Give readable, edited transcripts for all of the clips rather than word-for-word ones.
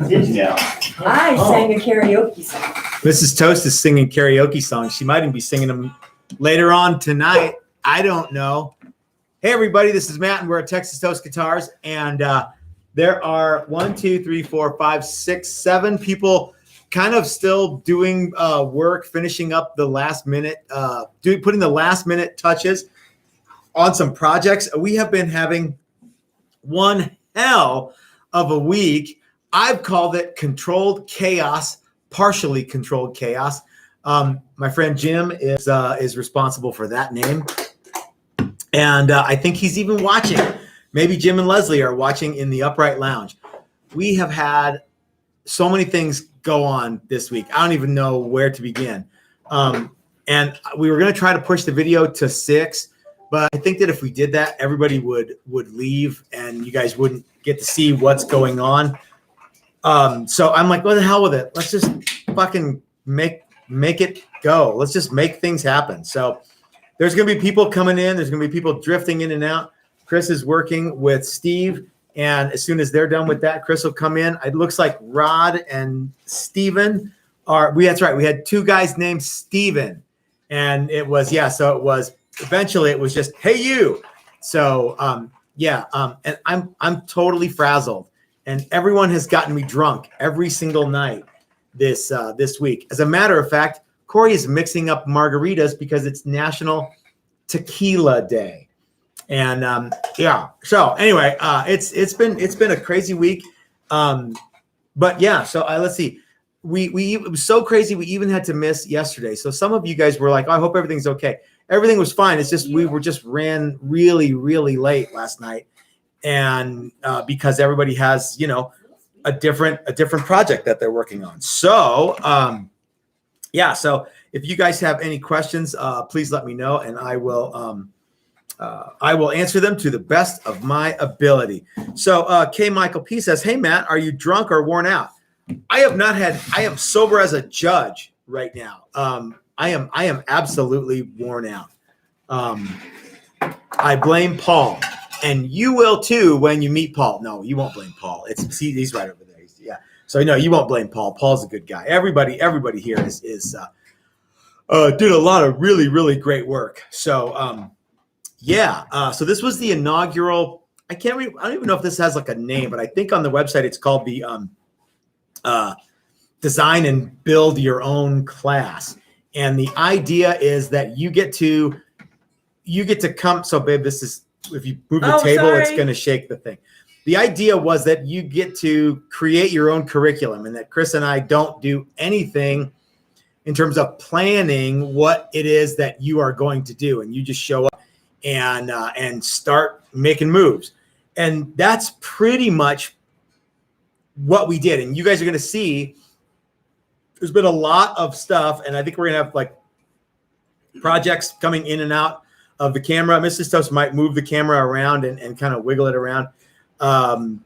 Did you now? I sang a karaoke song. Mrs. Toast is singing karaoke songs. She might even be singing them later on tonight. I don't know. Hey, everybody, this is Matt, and we're at Texas Toast Guitars. And there are 1, 2, 3, 4, 5, 6, 7 people kind of still doing work, finishing up the last minute, putting the last minute touches on some projects. We have been having one hell of a week. I've called it controlled chaos, partially controlled chaos. My friend Jim is responsible for that name. And I think he's even watching. Maybe Jim and Leslie are watching in the Upright Lounge. We have had so many things go on this week. I don't even know where to begin. And we were going to try to push the video to 6, but I think that if we did that, everybody would leave and you guys wouldn't get to see what's going on. So I'm like, what the hell with it? Let's just fucking make it go. Let's just make things happen. So there's going to be people coming in. There's going to be people drifting in and out. Chris is working with Steve. And as soon as they're done with that, Chris will come in. It looks like Rod and Steven that's right. We had 2 guys named Steven. And it was, eventually it was just, hey, you. So, and I'm totally frazzled. And everyone has gotten me drunk every single night this week. As a matter of fact, Corey is mixing up margaritas because it's National Tequila Day. And so anyway, it's been a crazy week. But yeah, so let's see. It was so crazy we even had to miss yesterday. So some of you guys were like, oh, I hope everything's okay. Everything was fine. It's just we ran really, really late last night. And because everybody has, a different project that they're working on. So so if you guys have any questions, please let me know, and I will answer them to the best of my ability. So K. Michael P says, hey Matt, are you drunk or worn out? I am sober as a judge right now. I am absolutely worn out. I blame Paul. And you will too when you meet Paul. No, you won't blame Paul. He's right over there. So no, you won't blame Paul. Paul's a good guy. Everybody here is doing a lot of really, really great work. So so this was the inaugural. I don't even know if this has like a name, but I think on the website it's called the Design and Build Your Own class. And the idea is that you get to come. So babe, this is. If you move the table, It's going to shake the thing. The idea was that you get to create your own curriculum and that Chris and I don't do anything in terms of planning what it is that you are going to do. And you just show up and start making moves. And that's pretty much what we did. And you guys are going to see there's been a lot of stuff. And I think we're going to have like projects coming in and out of the camera. Mrs. Toast might move the camera around and kind of wiggle it around. Well,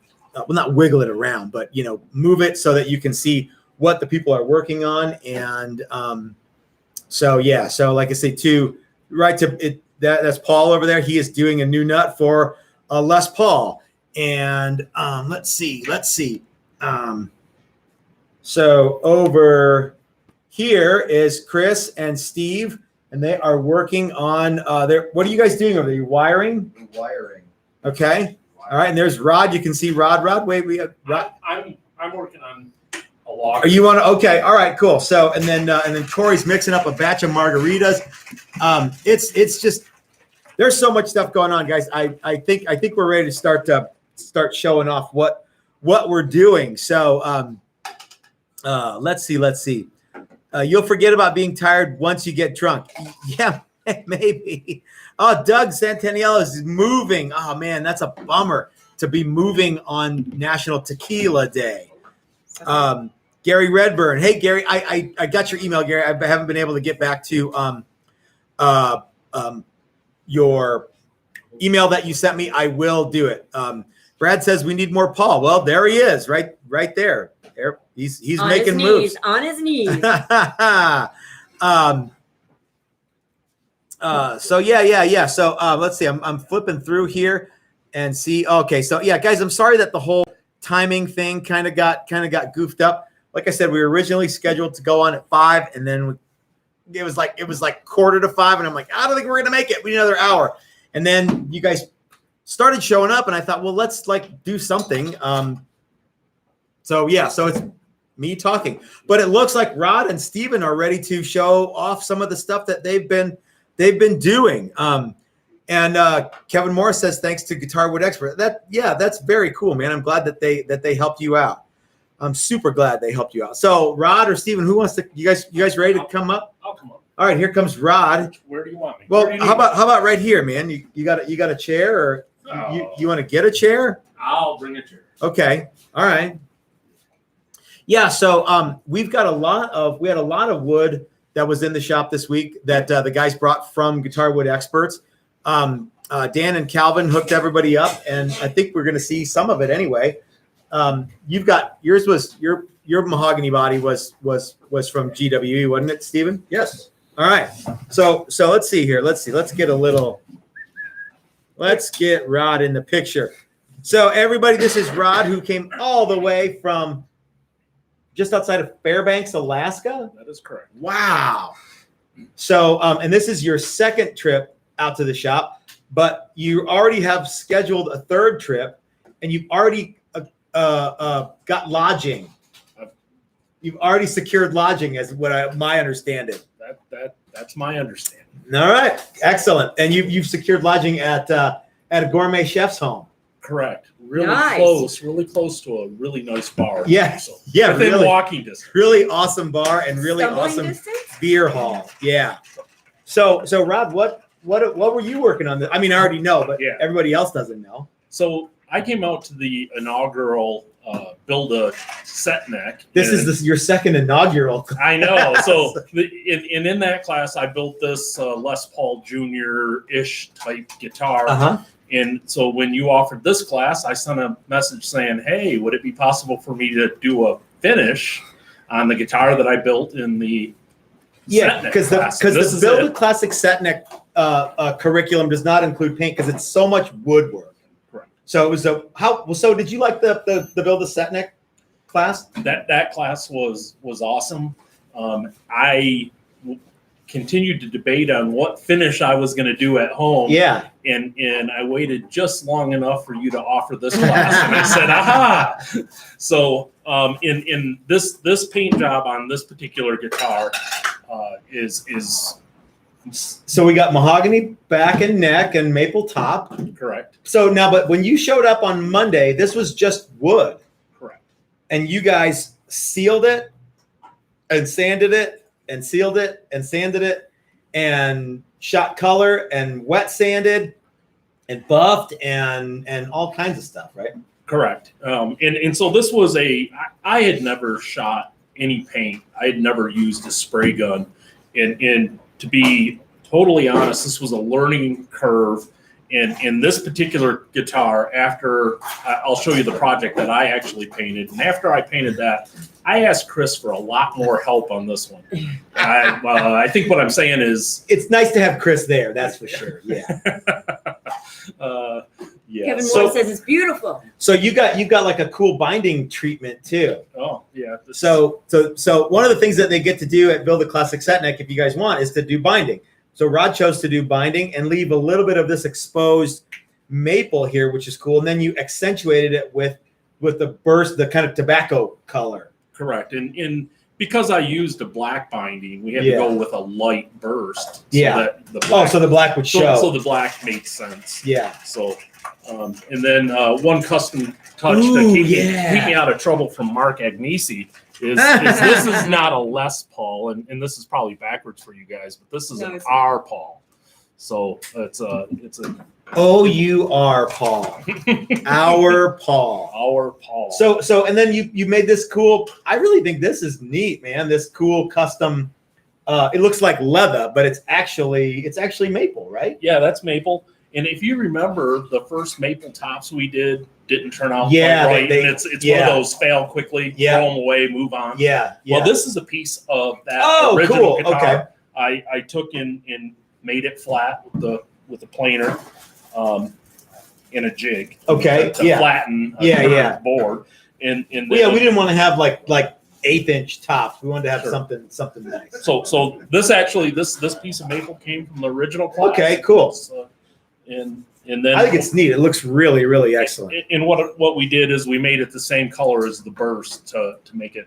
not wiggle it around, but, move it so that you can see what the people are working on. And so like I say, that's Paul over there. He is doing a new nut for Les Paul. And let's see. So over here is Chris and Steve. And they are working on what are you guys doing over there? You wiring? Wiring. Okay. All right. And there's Rod. You can see Rod. Wait, we have Rod. I'm working on a log. Are you on? Okay. All right. Cool. So and then Corey's mixing up a batch of margaritas. It's just there's so much stuff going on, guys. I think we're ready to start showing off what we're doing. So let's see. You'll forget about being tired once you get drunk. Yeah, maybe. Oh, Doug Santaniello is moving. Oh, man, that's a bummer to be moving on National Tequila Day. Gary Redburn. Hey, Gary, I got your email, Gary. I haven't been able to get back to your email that you sent me. I will do it. Brad says we need more Paul. Well, there he is, right there. There, he's on making his moves. knees, on his knees. So yeah. So let's see. I'm flipping through here and see. Okay, so yeah, guys, I'm sorry that the whole timing thing kind of got goofed up. Like I said, we were originally scheduled to go on at 5, and then it was like 4:45, and I'm like, I don't think we're gonna make it. We need another hour. And then you guys started showing up, and I thought, well, let's like do something. So it's me talking, but it looks like Rod and Steven are ready to show off some of the stuff that they've been doing. And Kevin Morris says, thanks to Guitar Wood Expert. That's very cool, man. I'm glad that they helped you out. I'm super glad they helped you out. So Rod or Steven, who wants to, you guys ready to come up? I'll come up. All right, here comes Rod. Where do you want me? Well, how about right here, man? You got a chair, or you want to get a chair? I'll bring a chair. Okay. All right. Yeah. So we had a lot of wood that was in the shop this week that the guys brought from Guitar Wood Experts. Dan and Calvin hooked everybody up, and I think we're going to see some of it anyway. You've got yours was your mahogany body was from GWE, wasn't it, Steven? Yes. All right. So let's see here. Let's get Rod in the picture. So everybody, this is Rod, who came all the way from just outside of Fairbanks, Alaska. That is correct. Wow. So and this is your second trip out to the shop, but you already have scheduled a third trip, and you've already got lodging. You've already secured lodging, as my understanding. That's my understanding. All right, excellent. And you've secured lodging at a gourmet chef's home. Correct. Really Nice. close to a really nice bar. Yeah, So yeah, within really, walking distance. really awesome bar and really Stumbling awesome distance? beer hall. Yeah. So Rob, what were you working on? I mean, I already know, but Yeah. everybody else doesn't know. So I came out to the inaugural build a set neck. This is your second inaugural. I know. So in that class, I built this Les Paul Jr.-ish type guitar. Uh-huh. And so when you offered this class, I sent a message saying, hey, would it be possible for me to do a finish on the guitar that I built in the Yeah, set neck because class? the Build a Classic Set Neck curriculum does not include paint because it's so much woodwork. Correct. So it was so did you like the Build a Set Neck class? That class was awesome. I continued to debate on what finish I was going to do at home. Yeah. And I waited just long enough for you to offer this class, and I said, "Aha!" So in this paint job on this particular guitar is So we got mahogany back and neck and maple top. correct. So now, but when you showed up on Monday, this was just wood, Correct. and you guys sealed it and sanded it and sealed it and sanded it and shot color and wet sanded and buffed and all kinds of stuff, right? Correct. And so this was I had never shot any paint. I had never used a spray gun. And to be totally honest, this was a learning curve. And in this particular guitar, after I'll show you the project that I actually painted. And after I painted that, I asked Chris for a lot more help on this one. I think what I'm saying is It's nice to have Chris there, that's for sure. Yeah. yeah. Kevin So- Moore says it's beautiful. So you got like a cool binding treatment too. Oh yeah. So one of the things that they get to do at Build a Classic Set Neck, if you guys want, is to do binding. So Rod chose to do binding and leave a little bit of this exposed maple here, which is cool. And then you accentuated it with the kind of tobacco color. Correct. And because I used a black binding, we had Yeah. to go with a light burst. So Yeah. that the black, So the black would show. so the black made sense. Yeah. So, and then one custom touch Ooh, to keep yeah. me out of trouble from Mark Agnesi is this is not a Les Paul, and this is probably backwards for you guys, but this is No, an it's R Paul. So it's a O-U-R, Paul. Our Paul. our Paul. So and then you made this cool. I really think this is neat, man. This cool custom. It looks like leather, but it's actually maple, right? yeah, that's maple. And if you remember, the first maple tops we didn't turn out Yeah, quite right. they- And it's yeah. one of those fail quickly, Yeah. throw them away, move on. Yeah. Well, this is a piece of that Oh, original cool. guitar. Okay. I took and made it flat with the planer. in a jig. Okay, To yeah. flatten a Yeah, curved yeah. board. And then, Well, yeah, we didn't want to have like 1/8-inch tops. We wanted to have Sure. something nice. So this actually this piece of maple came from the original class. Okay, cool. And then I think it's neat. It looks really, really excellent. And what we did is we made it the same color as the burst to make it,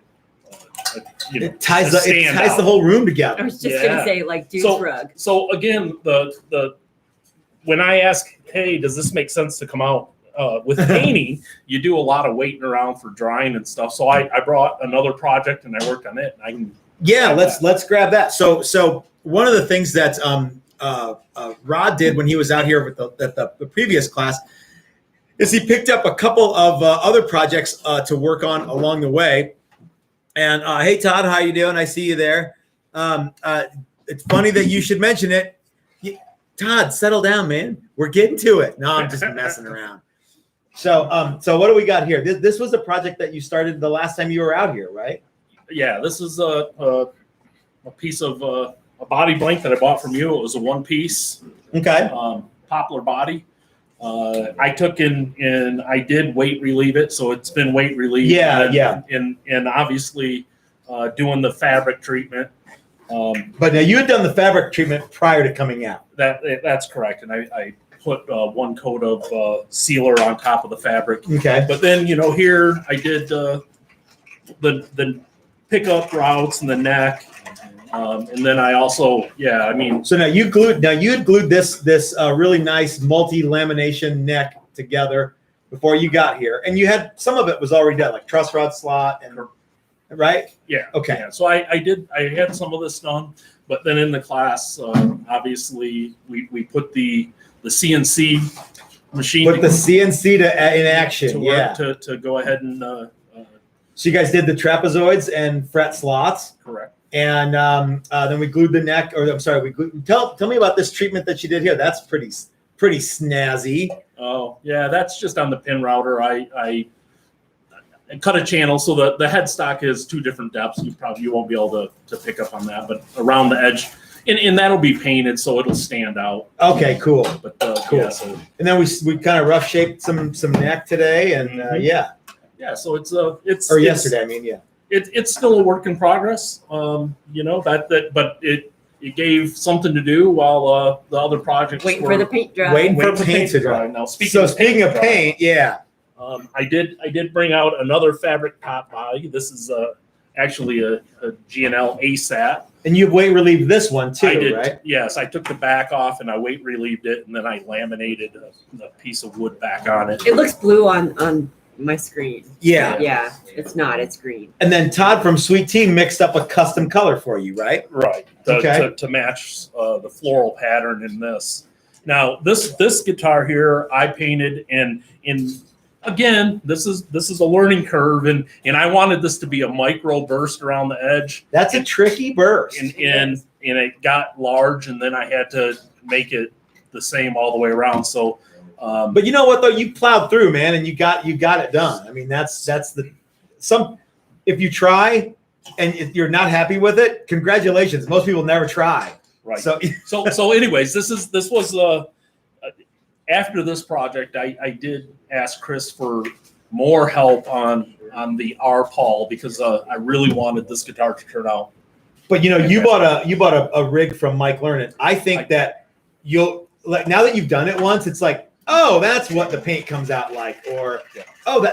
It ties to the stand out. whole room I together. was just Yeah. gonna say like dude's So- rug. So again, the when I ask, hey, does this make sense to come out with painting? You do a lot of waiting around for drying and stuff. So I brought another project and I worked on it. And I can Yeah, let's grab that. So one of the things that Rod did when he was out here with the previous class is he picked up a couple of other projects to work on along the way. And hey, Todd, how you doing? I see you there. It's funny that you should mention it. Todd, settle down, man. We're getting to it. No, I'm just messing around. So what do we got here? This was a project that you started the last time you were out here, right? Yeah, this is a piece of a body blank that I bought from you. It was a one piece Okay. poplar body. I took and I did weight relieve it, so it's been weight relieved. Yeah, And obviously doing the fabric treatment. But now you had done the fabric treatment prior to coming out. That's correct, and I put one coat of sealer on top of the fabric. Okay. But then here I did the pickup routes and the neck, and then I also So now you had glued this really nice multi-lamination neck together before you got here, and you had some of it was already done, like truss rod slot and right. Yeah. Okay. Yeah. So I had some of this done, but then in the class, obviously we put the CNC machine. Put the CNC in action. to Yeah. work to go ahead and So you guys did the trapezoids and fret slots, correct. and then we glued the neck. Or I'm sorry, we glued. Tell me about this treatment that you did here. That's pretty snazzy. Oh yeah, that's just on the pin router. I cut a channel so that the headstock is two different depths. You won't be able to pick up on that, but around the edge, and that'll be painted so it'll stand out. Okay, cool. But Cool. yeah, so And then we kind of rough shaped some neck today, and Mhm. so it's yesterday. I mean, yeah. It's still a work in progress. But it gave something to do while the other projects Waiting were for the paint dry. Waiting for waiting paint to dry. Now Speaking of dry, paint, yeah. I did bring out another fabric top body. This is actually a G&L ASAT. And you weight relieved this one too, I did, right? yes. I took the back off and I weight relieved it, and then I laminated a piece of wood back on it. It looks blue on my screen. Yeah. Yeah, it's not. It's green. And then Todd from Sweet Tea mixed up a custom color for you, right? Right. Okay. To match the floral pattern in this. Now this guitar here I painted, and again this is a learning curve, and I wanted this to be a micro burst around the edge. That's a tricky burst. And it got large, and then I had to make it the same all the way around. So But you know what though, you plowed through, man, and you got it done. I mean, that's if you try and if you're not happy with it, congratulations. Most people never try. right. So So anyways, this was after this project, I did ask Chris for more help on the R-Paul because I really wanted this guitar to turn out. But you bought a rig from Mike Learned. I think that you'll like now that you've done it once, it's like, oh, that's what the paint comes out like, or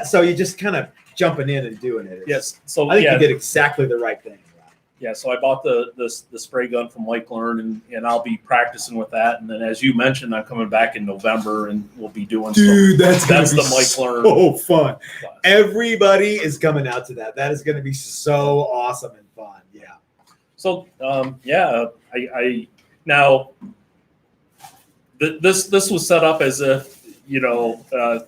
so you're just kind of jumping in and doing it. Yes. So I think you did exactly the right thing. Yeah, so I bought the spray gun from Mike Learn, and I'll be practicing with that. And then, as you mentioned, I'm coming back in November, and we'll be doing. Dude, that's the Mike Learn. So fun. class. Everybody is coming out to that. That is going to be so awesome and fun. Yeah. So I now this was set up as if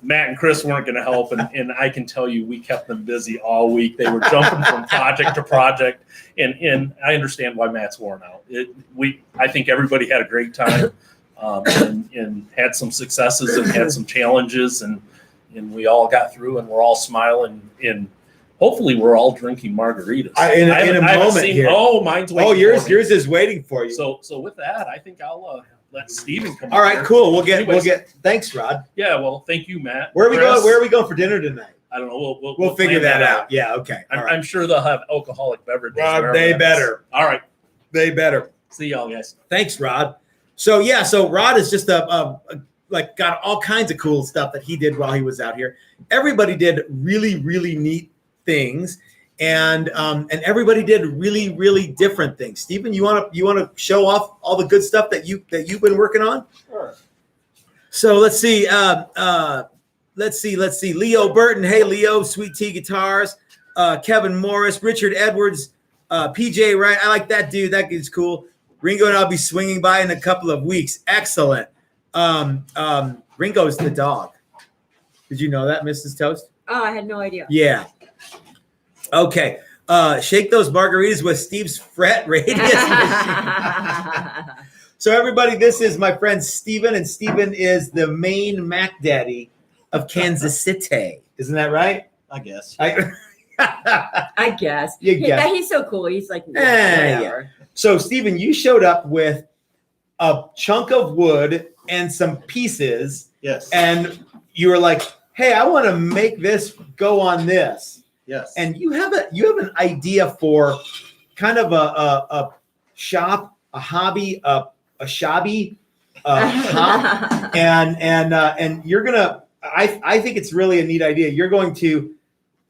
Matt and Chris weren't going to help, and I can tell you we kept them busy all week. They were jumping from project to project, and I understand why Matt's worn out. I think everybody had a great time, and had some successes and had some challenges, and we all got through, and we're all smiling, and hopefully we're all drinking margaritas. In a moment here. Oh, mine's waiting. Oh, yours for me. is waiting for you. So with that, I think I'll let Steven come. All up right, here. cool. We'll Anyways. get. Thanks, Rod. Yeah, well, thank you, Matt. Where are we Chris. going? Where are we going for dinner tonight? I don't know. We'll figure plan that out. Yeah. Okay. All right. I'm sure they'll have alcoholic beverages. Rod, wherever they that is. better. All right. They better. See y'all, guys. Thanks, Rod. So Rod is just like got all kinds of cool stuff that he did while he was out here. Everybody did really, really neat things, and everybody did really, really different things. Stephen, you want to show off all the good stuff that you've been working on? Sure. So let's see. Let's see. Leo Burton. Hey, Leo. Sweet Tea Guitars. Kevin Morris. Richard Edwards. PJ Wright. I like that dude. That dude's cool. Ringo and I'll be swinging by in a couple of weeks. Excellent. Ringo's the dog. Did you know that, Mrs. Toast? Oh, I had no idea. Yeah. Okay. Shake those margaritas with Steve's fret radius. So everybody, this is my friend Steven, and Steven is the main Mac Daddy of Kansas City. Isn't that right? I guess. I guess. You guess. He's so cool. He's like, Yeah. So, Steven, you showed up with a chunk of wood and some pieces, Yes. and you were like, "Hey, I want to make this go on this." Yes. And you have an idea for kind of a shop, a hobby, a shabby hop, and you're gonna. I think it's really a neat idea. You're going to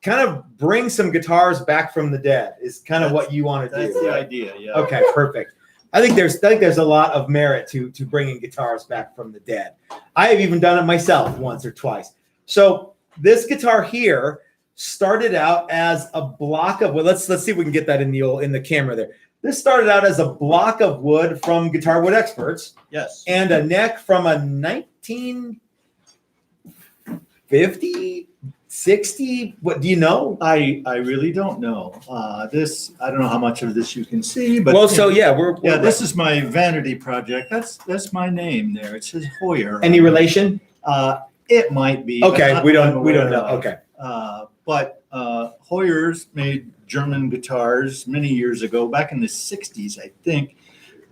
kind of bring some guitars back from the dead. Is kind of what you want to do. That's the idea. Yeah. Okay, perfect. I think there's a lot of merit to bringing guitars back from the dead. I have even done it myself once or twice. So this guitar here started out as a block of wood. Let's see if we can get that in the camera there. This started out as a block of wood from Guitar Wood Experts Yes. and a neck from a 1950, 60. What do you know? I really don't know. This I don't know how much of this you can see, but Well, so yeah, we're this is my vanity project. That's my name there. It says Hoyer. any relation? It might be. but Okay, not we that I'm don't aware know. of. Okay. But Hoyer's made German guitars many years ago, back in the 60s, I think.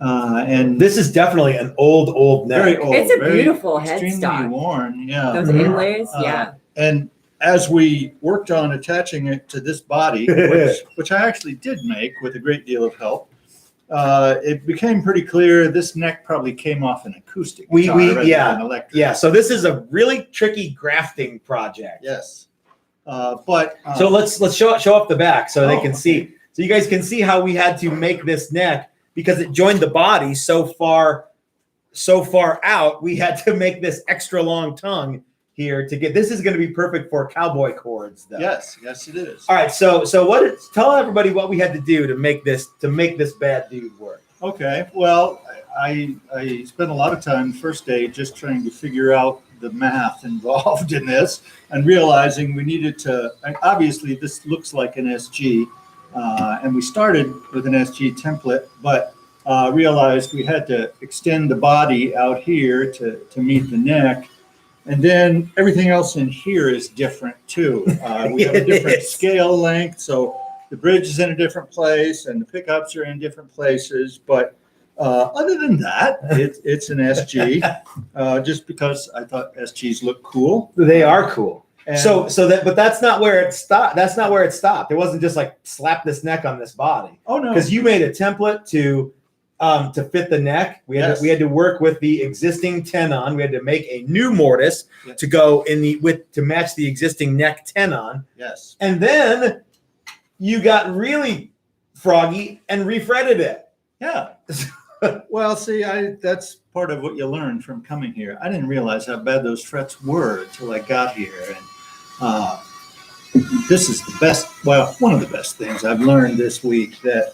And This is definitely an old neck. very old. It's a very beautiful extremely headstock. worn. Yeah. Those Mhm. inlays, yeah. And as we worked on attaching it to this body, which I actually did make with a great deal of help, it became pretty clear this neck probably came off an acoustic guitar rather than electric. Yeah, so this is a really tricky grafting project. Yes. So let's show off the back so they Oh, can see. So you guys can see how we had to make this neck because it joined the body so far out. We had to make this extra long tongue here to get. This is going to be perfect for cowboy chords, though. Yes, it is. All right. So tell everybody what we had to do to make this bad dude work. Okay. Well, I spent a lot of time the first day just trying to figure out the math involved in this and realizing we needed to. Obviously, this looks like an SG, and we started with an SG template, but realized we had to extend the body out here to meet the neck. And then everything else in here is different too. We have a different scale length, so the bridge is in a different place and the pickups are in different places. But other than that, it's an SG, just because I thought SGs look cool. They are cool. And But that's not where it stopped. That's not where it stopped. It wasn't just like slap this neck on this body. oh no, Because you made a template to fit the neck. We had to work with the existing tenon. We had to make a new mortise Yes. to go to match the existing neck tenon. yes, And then you got really froggy and refretted it. yeah. Well, see, that's part of what you learn from coming here. I didn't realize how bad those frets were until I got here, and this is the best. Well, one of the best things I've learned this week that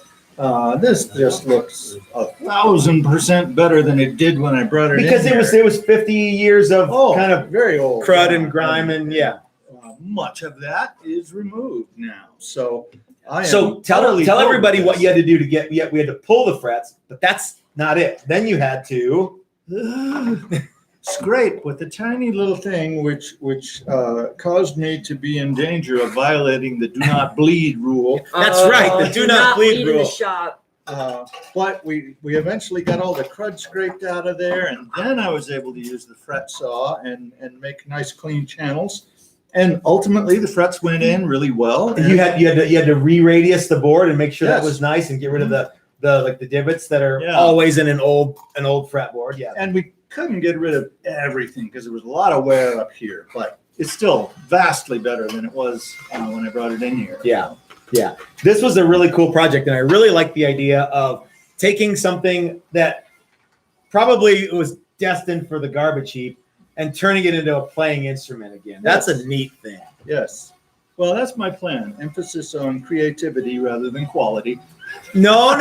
this just looks 1,000% better than it did when I brought it Because in. it was 50 years of kind of very old crud and grime and yeah. Much of that is removed now, so. So tell everybody what you had to do to get. We had to pull the frets, but that's not it. Then you had to scrape with a tiny little thing, which caused me to be in danger of violating the "do not bleed" rule. That's right, the do not bleed in rule. the shop. but we eventually got all the crud scraped out of there, and then I was able to use the fret saw and make nice clean channels. And ultimately, the frets went in really well. And you had to re-radius the board and make sure that Yes. was nice and get rid of the like the divots that are Yeah. always in an old fretboard. Yeah. And we couldn't get rid of everything because there was a lot of wear up here, but it's still vastly better than it was when I brought it in here. Yeah. Yeah. This was a really cool project, and I really like the idea of taking something that probably was destined for the garbage heap and turning it into a playing instrument again. That's a neat thing. Yes. Well, that's my plan. Emphasis on creativity rather than quality. No.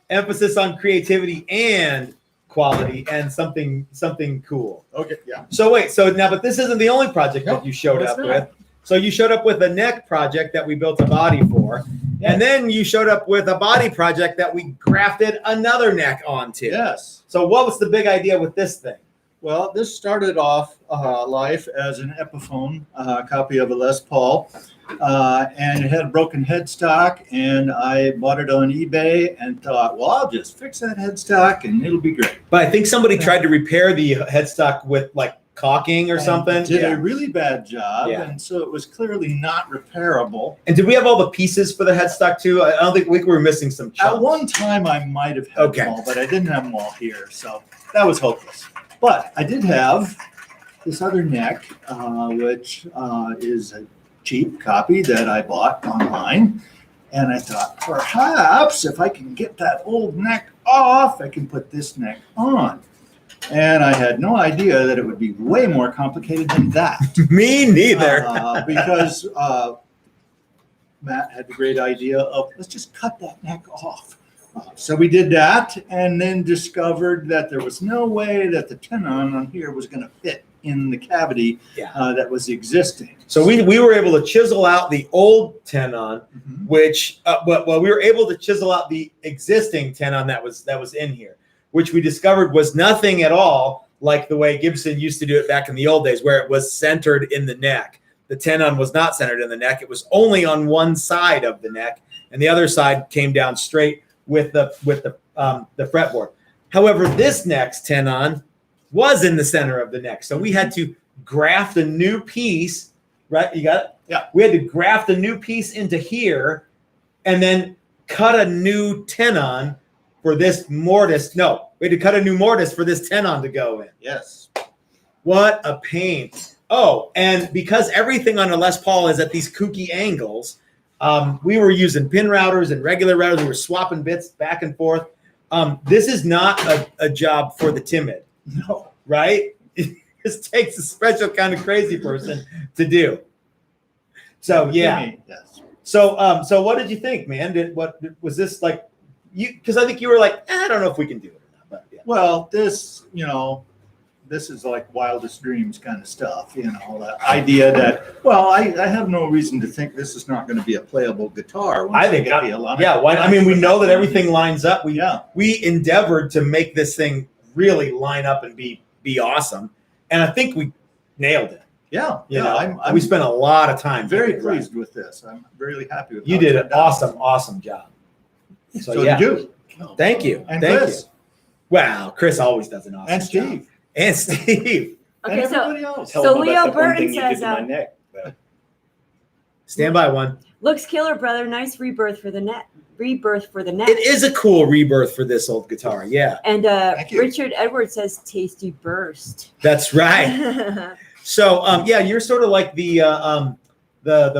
Emphasis on creativity and quality and something cool. Okay. Yeah. So wait, but this isn't the only project Nope, that you showed it's up not. with. So you showed up with a neck project that we built a body for. Yes. And then you showed up with a body project that we grafted another neck onto. Yes. So what was the big idea with this thing? Well, this started off life as an Epiphone copy of a Les Paul, and it had a broken headstock, and I bought it on eBay and thought, well, I'll just fix that headstock and it'll be great. But I think somebody tried to repair the headstock with like caulking or something. And did Yeah. a really bad job, Yeah. and so it was clearly not repairable. And did we have all the pieces for the headstock too? I don't think we were missing some chunks. At one time, I might have had Okay. them all, but I didn't have them all here, so that was hopeless. But I did have this other neck, which is a cheap copy that I bought online. And I thought, perhaps if I can get that old neck off, I can put this neck on. And I had no idea that it would be way more complicated than that. Me neither. Because Matt had the great idea of, let's just cut that neck off. So we did that, and then discovered that there was no way that the tenon on here was going to fit in the cavity that was existing. So we were able to chisel out the old tenon, Mhm. which we were able to chisel out the existing tenon that was in here, which we discovered was nothing at all like the way Gibson used to do it back in the old days, where it was centered in the neck. The tenon was not centered in the neck; it was only on one side of the neck, and the other side came down straight with the fretboard. However, this neck's tenon was in the center of the neck, so we had to graft a new piece. Right, you got it? Yeah. We had to graft a new piece into here, and then cut a new tenon for this mortise. No, we had to cut a new mortise for this tenon to go in. Yes. What a pain. Oh, and because everything on a Les Paul is at these kooky angles, we were using pin routers and regular routers. We were swapping bits back and forth. This is not a job for the timid, No. right? This takes a special kind of crazy person to do. So yeah. Yes. So what did you think, man? What was this like? You, because I think you were like, I don't know if we can do it or not. But yeah. Well, this is like wildest dreams kind of stuff, the idea that, well, I have no reason to think this is not going to be a playable guitar. once I think, get the alignment. yeah. Why, I mean, we know that everything lines up. Yeah. We endeavored to make this thing really line up and be awesome, and I think we nailed it. Yeah. You Yeah. know, we spent a lot of time. I'm very getting it right. pleased with this. I'm really happy with You how did it an turned out. awesome job. So yeah. did you. Thank you. And Thank Chris. you. Wow, Chris always does an awesome And job. Steve. And Steve. And Okay, so everybody else. So Leo Burton says, Stand by one. looks killer, brother. Nice rebirth for the net. It is a cool rebirth for this old guitar. Yeah, And Thank you. Richard Edwards says, tasty burst. that's right. So, yeah, you're sort of like the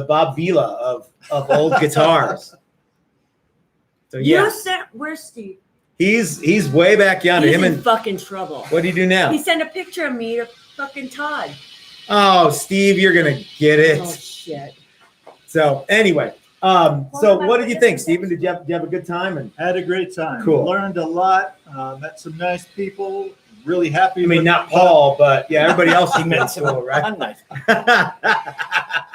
Bob Vila of old guitars. So yeah, Where's Steve? he's way back yonder. He's Him in and fucking trouble. what do you do now? He sent a picture of me to fucking Todd. Oh, Steve, you're gonna get it. Oh shit. So anyway, Well, so my what did you think, goodness. Stephen? Did you have a good time? And Had a great time. Cool. Learned a lot. Met some nice people. Really happy. I mean, with not Paul, but yeah, everybody else you met school, right? I'm nice.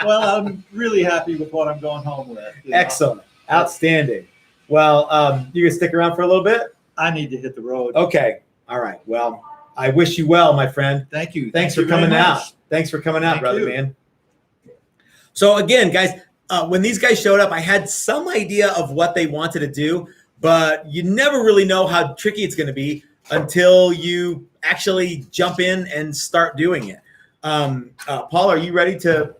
Well, I'm really happy with what I'm going home with. Excellent, outstanding. Well, you gonna stick around for a little bit? I need to hit the road. Okay. All right. Well, I wish you well, my friend. Thank you. Thanks Thank for you very coming out. much. Thanks for coming out, Thank brother, you. man. So again, guys, when these guys showed up, I had some idea of what they wanted to do, but you never really know how tricky it's going to be until you actually jump in and start doing it. Paul, are you ready to?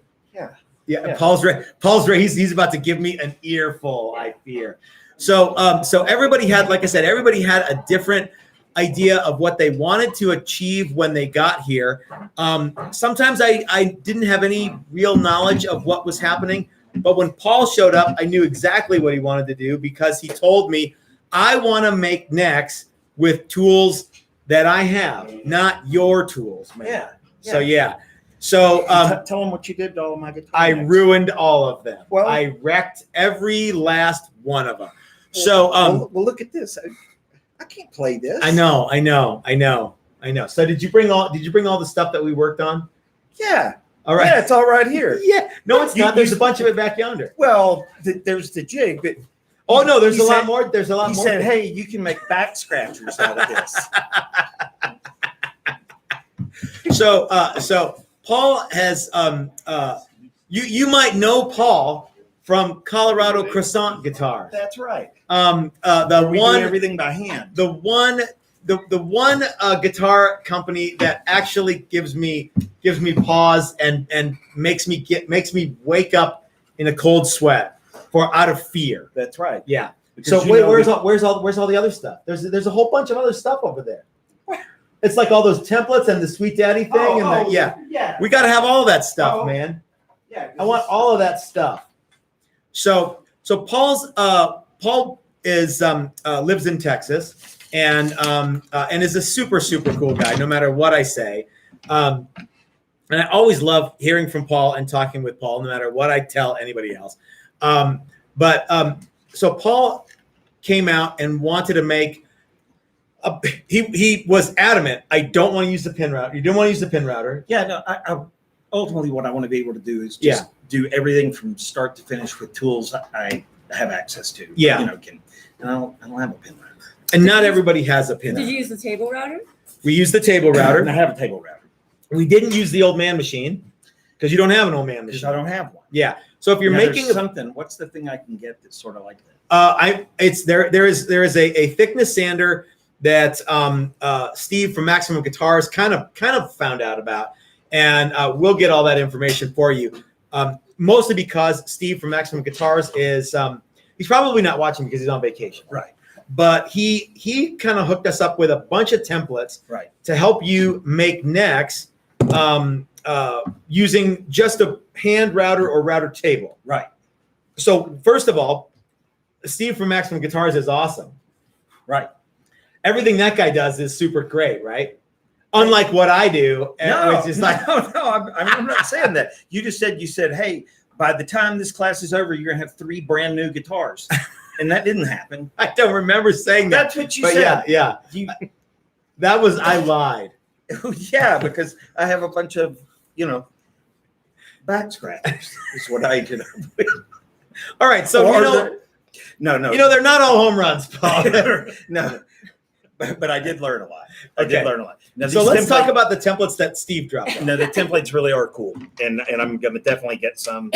Yeah. Paul's ready. Paul's ready. He's about to give me an earful, I fear. So everybody had, like I said, everybody had a different idea of what they wanted to achieve when they got here. Sometimes I didn't have any real knowledge of what was happening, but when Paul showed up, I knew exactly what he wanted to do because he told me, I want to make necks with tools that I have, not your tools, man. Yeah. So So tell them what you did to all of my guitar. I ruined all of them. Well, I wrecked every last one of them. So well, look at this. I can't play this. I know. So did you bring all the stuff that we worked on? Yeah. All right. Yeah, it's all right here. Yeah. No, it's not. There's a bunch of it back yonder. Well, there's the jig, but oh no, there's he a lot said- more. There's a lot he more. said, "Hey, you can make back scratchers out of this." So Paul has you might know Paul from Colorado Croissant Guitars. That's right. The We do one everything by hand. the one guitar company that actually gives me pause and makes me wake up in a cold sweat out of fear. That's right. Yeah. Because So you wait, know where's all the other stuff? There's a whole bunch of other stuff over there. It's like all those templates and the Sweet Daddy thing yeah. we got to have all that stuff, man. Yeah. I want all of that stuff. So Paul is lives in Texas and is a super cool guy. No matter what I say, and I always love hearing from Paul and talking with Paul, no matter what I tell anybody else. So Paul came out and wanted to make. He was adamant. I don't want to use the pin router. You don't want to use the pin router. Yeah. No. I ultimately what I want to be able to do is just do everything from start to finish with tools I have access to. Yeah. I don't have a pin router. And not everybody has a pin Did router. you use the table router? We use the table I router. have a table router We didn't use the old man machine because you don't have an old man because machine. I don't have one. Yeah. So if you're Now, making there's something, what's the thing I can get that's sort of like that? there is a thickness sander that Steve from Maximum Guitars kind of found out about, and we'll get all that information for you. Mostly because Steve from Maximum Guitars is he's probably not watching because he's on vacation. Right. But he kind of hooked us up with a bunch of templates Right. to help you make necks using just a hand router or router table. Right. So first of all, Steve from Maximum Guitars is awesome. Right. Everything that guy does is super great, right? Unlike what I do, which is like I'm not saying that. You said, hey, by the time this class is over, you're gonna have 3 brand new guitars, and that didn't happen. I don't remember saying that. That's what you But said. yeah. I lied. Yeah, because I have a bunch of back scratches. Is what I ended up with. All right, so No. they're not all home runs, Paul. No. But I did learn a lot. Okay. Now, So let's talk about the templates that Steve dropped off. No, the templates really are cool, and I'm going to definitely get some.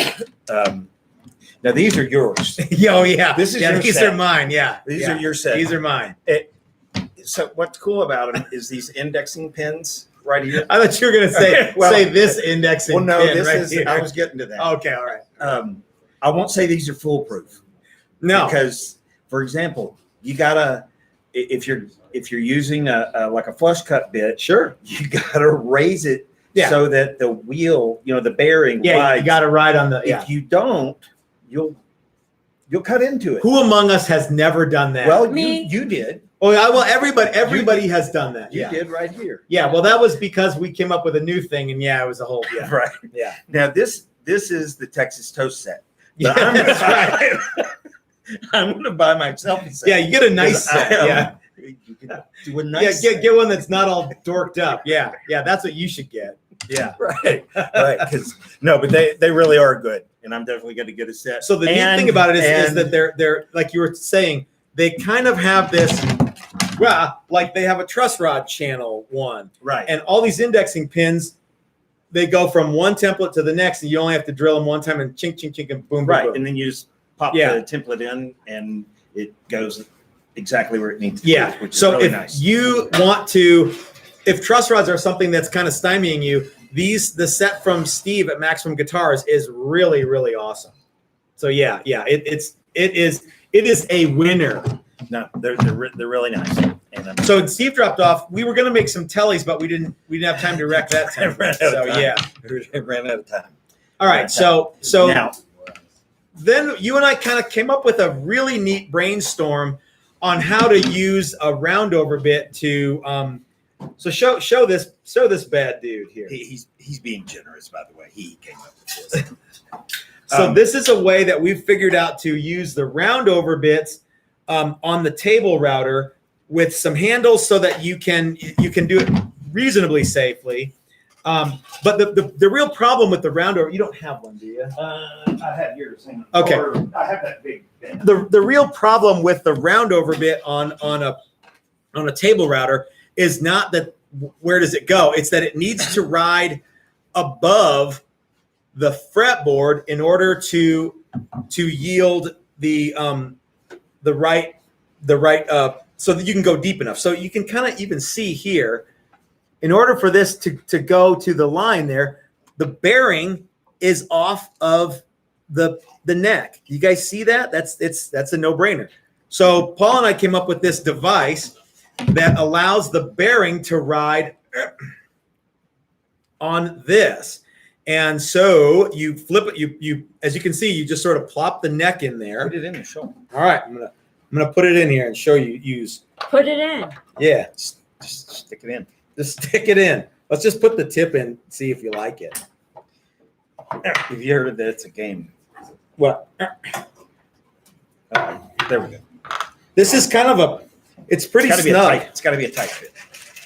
Now these are yours. Oh yeah, This is your these set. are mine. Yeah, These are your set. These are mine. So what's cool about them is these indexing pins right here. I thought you were gonna say Well, say this indexing. Well, no, pin this right is. here. I was getting to that. Okay, all right. I won't say these are foolproof. No, Because, for example, you gotta if you're using like a flush cut bit, sure. you gotta raise it Yeah. so that the wheel, the bearing, Yeah, rides. you got to ride on the. Yeah. If you don't, you'll cut into it. Who among us has never done that? Well, Me. you did. oh, yeah, well, everybody has done that. You Yeah. did right here. Yeah, well, that was because we came up with a new thing, and it was a whole. Yeah. Right. Yeah. Now this is the Texas Toast set. Yeah, But that's right. I'm gonna buy myself a set. Yeah, you get a nice set. Yeah. You can do a nice Yeah, get one that's not all dorked up. Yeah, that's what you should get. Yeah. right. Because but they really are good, and I'm definitely going to get a set. So the neat thing about it is that they're like you were saying, they kind of have this, like they have a truss rod channel one, right. and all these indexing pins they go from one template to the next, and you only have to drill them one time and chink, chink, chink, and boom, boom, Right, boom. and then you just pop the template in, and it goes exactly where it needs to Yeah. be, which is So really if nice. you want to, if truss rods are something that's kind of stymieing you, the set from Steve at Maximum Guitars is really, really awesome. So yeah, it is a winner. No, they're really nice. And So Steve dropped off. We were gonna make some tellies, but we didn't have time to wreck that time. ran out So of time. yeah. it ran out of time. All right. So Now, then you and I kind of came up with a really neat brainstorm on how to use a roundover bit to so show this bad dude here. he's being generous, by the way. He came up with this. So this is a way that we've figured out to use the roundover bits on the table router with some handles so that you can do it reasonably safely. But the real problem with the roundover, you don't have one, do you? I have yours. Hang on. Okay. Or I have that big bin. The real problem with the roundover bit on a table router is not that where does it go? It's that it needs to ride above the fretboard in order to yield the right so that you can go deep enough. So you can kind of even see here, in order for this to go to the line there, the bearing is off of the neck. You guys see that? That's a no-brainer. So Paul and I came up with this device that allows the bearing to ride on this. And so you flip it, you as you can see, you just sort of plop the neck in there. Put it in the show. All right, I'm gonna put it in here and show you use. Put it in. Yeah, Just stick it in. just stick it in. Let's just put the tip in, see if you like it. Have you heard that it's a game? What? There we go. This is kind of it's pretty It's snug. it's got to be a tight fit.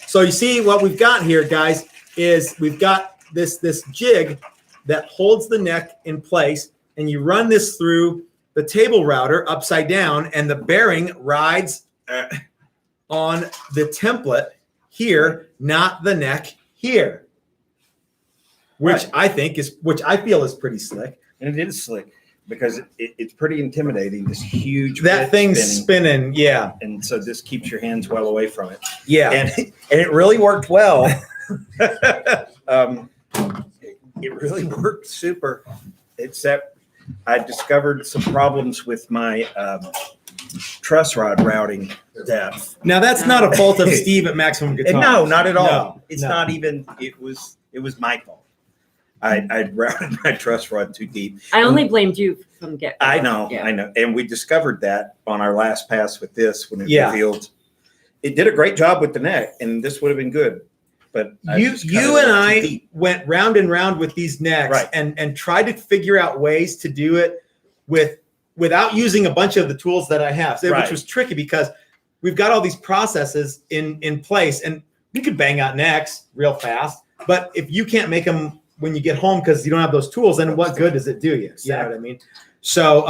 So you see what we've got here, guys, is we've got this jig that holds the neck in place, and you run this through the table router upside down, and the bearing rides on the template here, not the neck here, which I feel is pretty slick. And it is slick because it's pretty intimidating. This huge That bit thing's spinning, yeah, and so this keeps your hands well away from it. yeah. And it really worked well. It really worked super, except I discovered some problems with my truss rod routing depth. Now that's not a fault of Steve at Maximum Guitars. And no, not at all. No, It's no. not even. It was my fault. I routed my truss rod too deep. I only blamed you from get. I know, Yeah. I know, and we discovered that on our last pass with this when it Yeah. revealed. It did a great job with the neck, and this would have been good. But I You just cut it and a little too I deep. went round and round with these necks, Right. and tried to figure out ways to do it without using a bunch of the tools that I have, Right. which was tricky because we've got all these processes in place, and we could bang out necks real fast. But if you can't make them when you get home because you don't have those tools, then what good does it do you? You know what I mean? So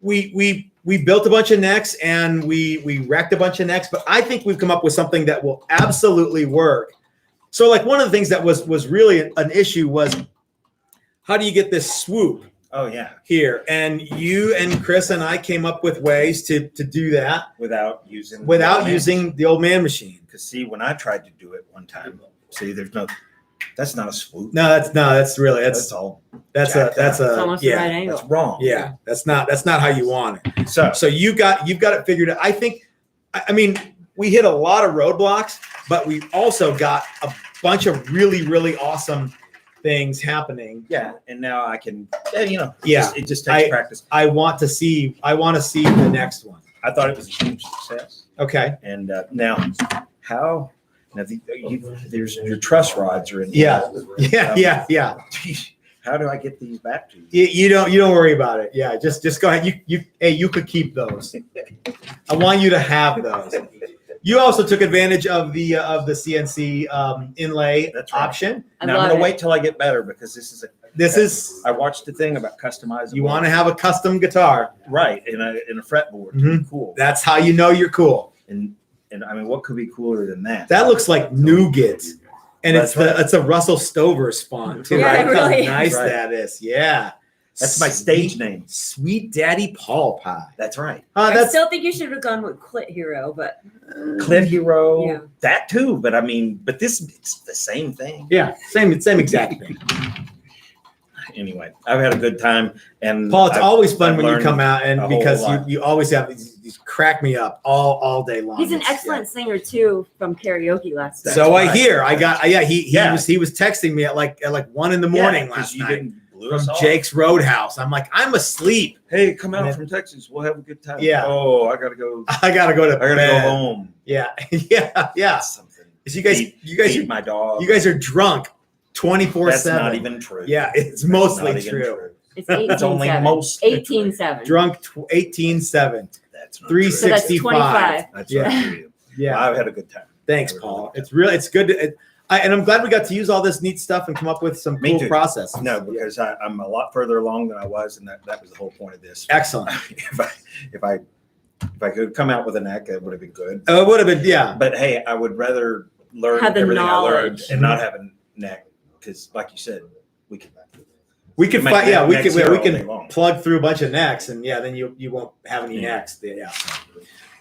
we built a bunch of necks and we wrecked a bunch of necks, but I think we've come up with something that will absolutely work. So like one of the things that was really an issue was, how do you get this swoop Oh yeah, here? And you and Chris and I came up with ways to do that without using using the old man machine. Because see, when I tried to do it one time, see, that's not a swoop. That's That's all. that's It's a almost the right yeah, angle. That's wrong. yeah, that's not how you want it. So You've got it figured out. I think, I mean, we hit a lot of roadblocks, but we also got a bunch of really, really awesome things happening. yeah, and now I can, Yeah. it just takes practice. I want to see the next one. I thought it was a huge success. Okay. And now, how? Now there's your truss rods are in. Yeah. here. Yeah. How do I get these back to you? You don't worry about it. Yeah. Just go ahead. You could keep those. I want you to have those. You also took advantage of the CNC inlay That's right. option. I Now I'm love gonna it. wait till I get better because This is, I watched the thing about customizing. you want to have a custom guitar. right in a fretboard. Mhm. Cool. That's how you know you're cool. And I mean, what could be cooler than that? That looks like nougat. And That's it's a Russell Stover's font too. Yeah, right? Look how really. nice Right. that is. Yeah. That's my stage name. Sweet Daddy Paul Pie. That's right. I That's still think you should have gone with Clit Hero, but Clit Hero. Yeah. That too. But I mean, but this it's the same thing. yeah, same exact thing. Anyway, I've had a good time. And Paul, it's always fun I've when you learned come out, and a whole because lot. you always have these crack me up all day long. he's an It's- excellent singer too from karaoke last yeah. night. So I right. hear. I got he Yeah. was texting me at like 1 in the morning last you night didn't blew from us off. Jake's Roadhouse. I'm like, I'm asleep. Hey, come out And from Texas. We'll have a good time. Yeah. Oh, I gotta go. I gotta go to I gotta bed. go home. Yeah, yeah. That's something. So you guys Feed my dog. are drunk 24/7. That's not even true. Yeah, it's That's mostly not even true. It's It's only 18-7. mostly 18-7. Drunk 18/7. That's not 360. true. So that's 25. That's Yeah. not true. Yeah. I've had a good time. Thanks, Paul. It's good. And I'm glad we got to use all this neat stuff and come up with some Me cool too. processes. No, because I'm a lot further along than I was, and that was the whole point of this. Excellent. If I could come out with a neck, it would have been good. Oh, it would have been, yeah. But hey, I would rather learn Have the everything I learned knowledge. and not have a neck, because, like you said, we could. We could Make fight. Yeah, we necks could. here We all day can long. plug through a bunch of necks, and then you won't have any Yeah. necks. Yeah.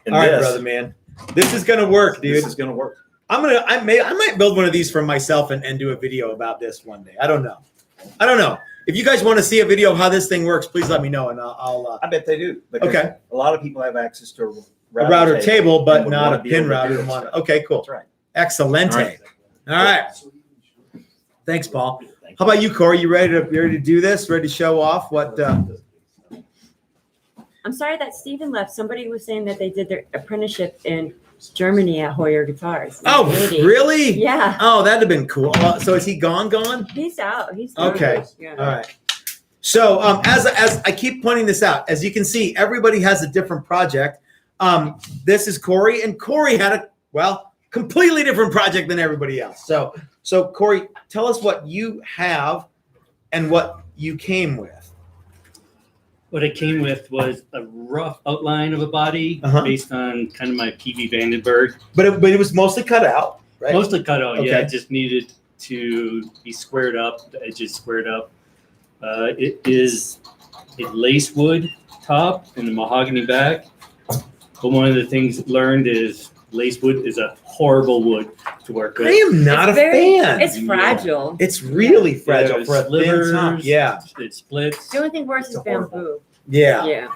And All right, this, brother, man. This is gonna work, dude. This is gonna work. I might build one of these for myself and do a video about this one day. I don't know. If you guys want to see a video of how this thing works, please let me know, and I'll I bet they do. Because Okay. A lot of people have access to a router table, and but would not wanna a be pin able to router. do And it. want okay, cool, That's right. excellent. All right. All right. Thanks, Paul. Thank How about you, Corey? You ready to do this? Ready to show off what? I'm sorry that Steven left. Somebody was saying that they did their apprenticeship in Germany at Hoyer Guitars. Oh, Lady. really? Yeah. Oh, that'd have been cool. So is he gone? He's out. He's done. Okay. Yeah. All right. So as I keep pointing this out, as you can see, everybody has a different project. This is Corey, and Corey had a completely different project than everybody else. So Corey, tell us what you have and what you came with. What I came with was a rough outline of a body Uh-huh. based on kind of my PV Vandenberg. But it was mostly cut out, right? Mostly cut out, yeah. Okay. It just needed to be squared up, the edges squared up. It is a lace wood top and a mahogany back. But one of the things learned is lace wood is a horrible wood to work I with. am not It's a very- fan. It's fragile. It's really fragile There's for a thin slivers, top. Yeah, It splits. The only thing worse is It's horrible. bamboo. yeah.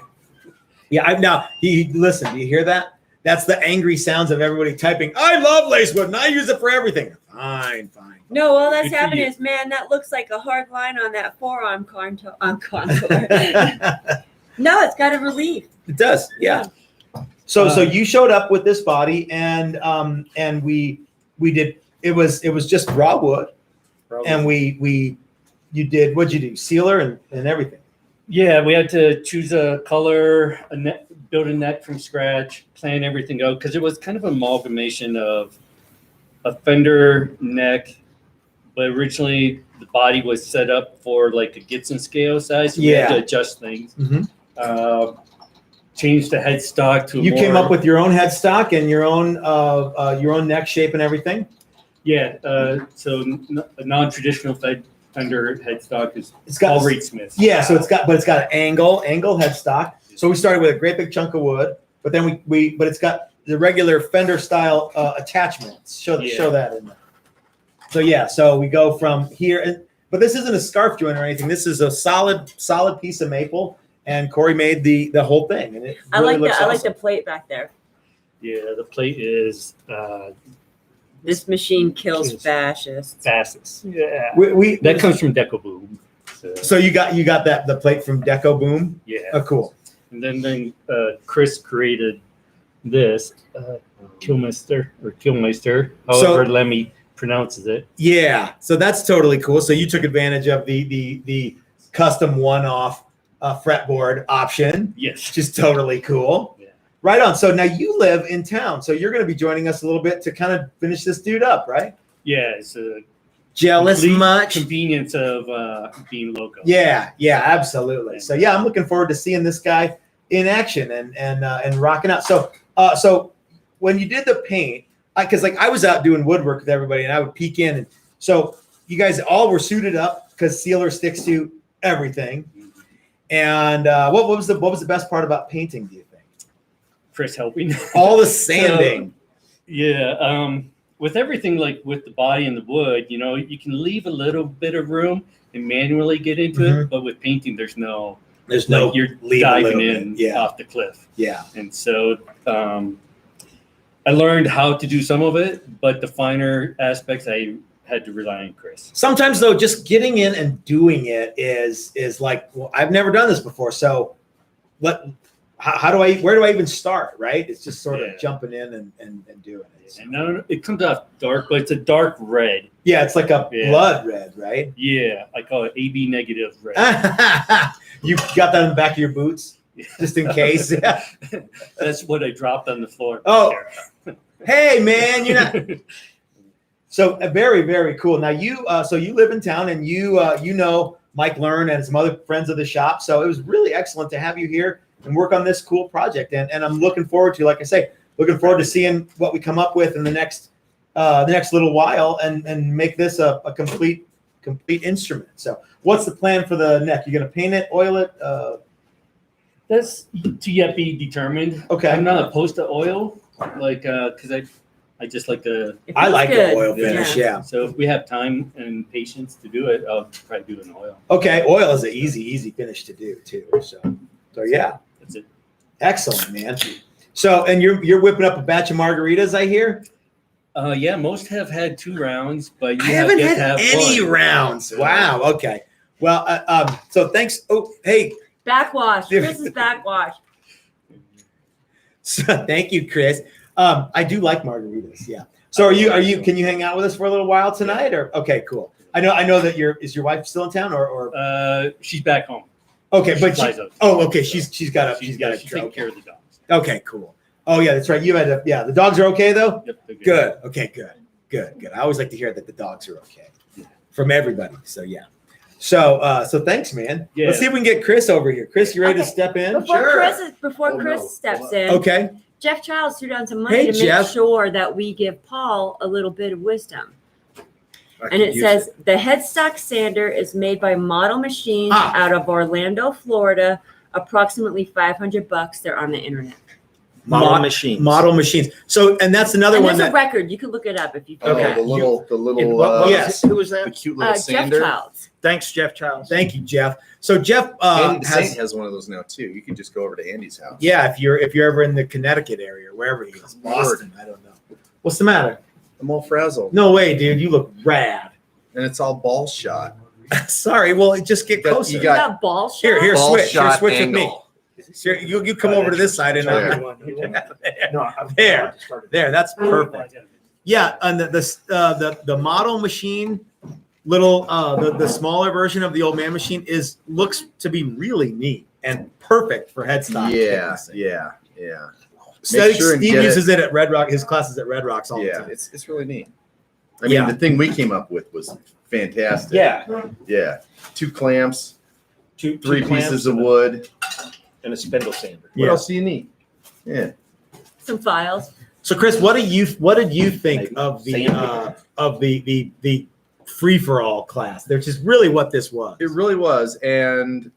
Yeah. Now listen. Do you hear that? That's the angry sounds of everybody typing. I love lacewood and I use it for everything. Fine. No, all that's Good for happening you. is, man, that looks like a hard line on that forearm contour. it No, it's got a relief. does. Yeah. So you showed up with this body and we did. It was just raw wood and you did what'd you do? Sealer and everything. Yeah, we had to choose a color, build a neck from scratch, plan everything out because it was kind of an amalgamation of a fender neck, but originally the body was set up for like a Gibson scale size. So we had to adjust things. Mhm. Change the headstock to You came more- up with your own headstock and your own neck shape and everything. Yeah, so a non-traditional fender headstock is It's got Paul Reed Smith. Yeah, so it's got an angle headstock. So we started with a great big chunk of wood, but then but it's got the regular fender style attachments. Show that in there. So yeah, so we go from here, but this isn't a scarf joint or anything. This is a solid piece of maple, and Corey made the whole thing, and it I really like looks the I like awesome. the plate back there. Yeah, the plate is This machine kills Kills. fascists. fastest. Yeah, We that comes from Deco Boom. So you got the plate from Deco Boom. Yeah. Oh, cool. And then Chris created this Kilmeister, however Lemmy pronounces it. Yeah, so that's totally cool. So you took advantage of the custom one-off fretboard option, Yes. which is totally cool. Yeah. Right on. So now you live in town, so you're going to be joining us a little bit to kind of finish this dude up, right? Yeah, it's a Jealous complete much? convenience of being local. Yeah, absolutely. So yeah, I'm looking forward to seeing this guy in action and rocking out. So when you did the paint, because like I was out doing woodwork with everybody, and I would peek in, and so you guys all were suited up because sealer sticks to everything. And what was the best part about painting? Do you think? Chris helping. All the sanding. Yeah. With everything like with the body and the wood, you know, you can leave a little bit of room and manually get into it, but with painting, there's no you're diving in off the cliff. Yeah. And so I learned how to do some of it, but the finer aspects I had to rely on Chris. Sometimes though, just getting in and doing it is like, well, I've never done this before, so where do I even start? Right? It's just sort of jumping in and doing it. And no, it comes out dark, but it's a dark red. Yeah, it's like a blood red, right? Yeah, I call it AB negative red. You got that in the back of your boots, just in case. Yeah. That's what I dropped on the floor. Oh, hey man, you're not. So very, very cool. Now you live in town, and you know Mike Learn and some other friends of the shop. So it was really excellent to have you here and work on this cool project. And I'm looking forward to, like I say, to seeing what we come up with in the next little while and make this a complete instrument. So what's the plan for the neck? You're gonna paint it, oil it? That's to yet be determined. Okay. I'm not opposed to oil, like because I just like the. I like the oil finish. Yeah. So if we have time and patience to do it, I'll probably do an oil. Okay, oil is an easy finish to do too. So yeah, that's it. Excellent, man. So and you're whipping up a batch of margaritas, I hear. Yeah, most have had 2 rounds, but you I haven't had have any one. rounds. Wow. Okay. Well, so thanks. Oh, hey. Backwash. Chris is backwash. So thank you, Chris. I do like margaritas. Yeah. So are you? Can you hang out with us for a little while tonight? Or okay, cool. I know that is your wife still in town or she's back home. Okay, She but flies out. okay. She's got a take care of the dogs. Okay, cool. Oh yeah, that's right. You had the dogs are okay though? Yep, they're good. Okay, good. I always like to hear that the dogs are okay from everybody. So yeah. So thanks, man. Yeah. Let's see if we can get Chris over here. Chris, you ready to step in? Before Chris steps in. Okay. Jeff Childs threw down some money to make sure that we give Paul a little bit of wisdom. And it says the headstock sander is made by Model Machines out of Orlando, Florida. Approximately $500. They're on the internet. Model Machines. So, and that's another one. There's a record. You can look it up if you. Okay. The little. Yes. Who was that? The cute little Jeff sander. Childs. Thanks, Jeff Childs. Thank you, Jeff. So Jeff Andy the Saint has one of those now too. You can just go over to Andy's house. Yeah, if you're ever in the Connecticut area, wherever he is, Boston, I don't know. What's the matter? I'm all frazzled. No way, dude. You look rad. And it's all ball shot. Sorry. Well, just get closer. You got ball shot. Here, ball switch. Here, shot switch angle. with me. Here, you come over to this side and there. That's perfect. Yeah, and the model machine, little the smaller version of the old man machine looks to be really neat and perfect for headstock. Yeah. Steve sure and get uses it at Red Rock. His classes at Red Rocks all the time. It's really neat. I mean, the thing we came up with was fantastic. Yeah. 2 clamps, 3 pieces of wood, and a spindle sander. What else do you need? Yeah. Some files. So, Chris, what did you think of the free for all class? Which is really what this was. It really was. And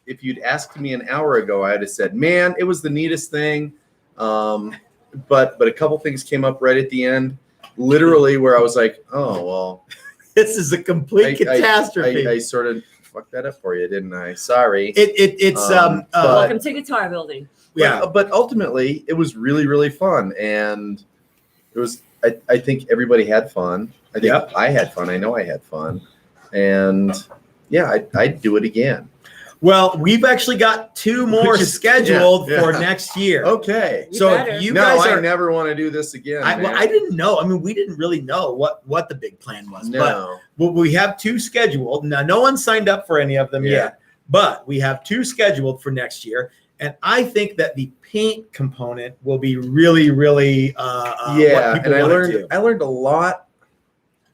if you'd asked me an hour ago, I'd have said, man, it was the neatest thing. But a couple things came up right at the end, literally, where I was like, oh, well. This is a complete catastrophe. I sort of fucked that up for you, didn't I? Sorry. Welcome to Guitar Building. Yeah. But ultimately, it was really, really fun. And it was, I think everybody had fun. I think I had fun. I know I had fun. And yeah, I'd do it again. Well, we've actually got 2 more scheduled for next year. Okay. So if you guys I never want to do this again. I didn't know. I mean, we didn't really know what the big plan was. No. But we have 2 scheduled. Now, no one signed up for any of them yet, but we have 2 scheduled for next year. And I think that the paint component will be really, really what people want to do. I learned a lot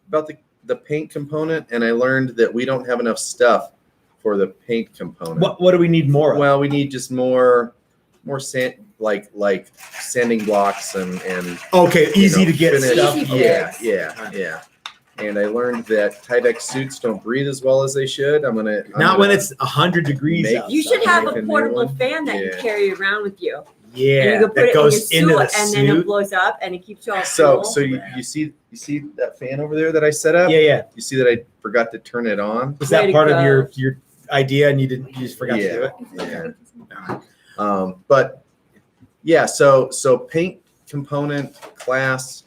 about the paint component, and I learned that we don't have enough stuff for the paint component. What do we need more of? Well, we need just more sand. like sanding blocks and Okay, easy to get finish. stuff. Easy Yeah. And I learned that Tyvek suits don't breathe as well as they should. I'm gonna When it's 100 degrees make- out. You should have Make a a new portable one. fan that you Yeah. carry around with you. And Yeah, you can put that it goes in into your the suit, and then it suit. blows up, and it keeps you all So cool. so you see that fan over there that I set up? Yeah. You see that I forgot to turn it on? Was Way that to part of go. your idea and you just forgot to do it? Yeah. But yeah, so paint component class.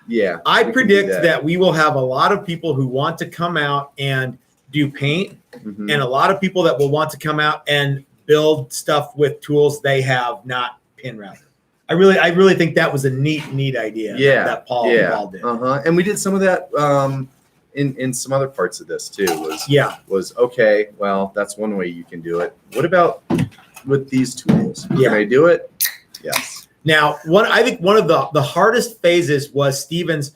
Yeah. I we can predict do that we will have a lot of people who want to come out and do paint, Mhm. and a lot of people that will want to come out and build stuff with tools they have, not pin router. I really think that was a neat idea. Yeah, that Paul did. And we did some of that in some other parts of this too. Was okay. Well, that's one way you can do it. What about with these tools? Yeah. Can I do it? Yes. Now, I think one of the hardest phases was Steven's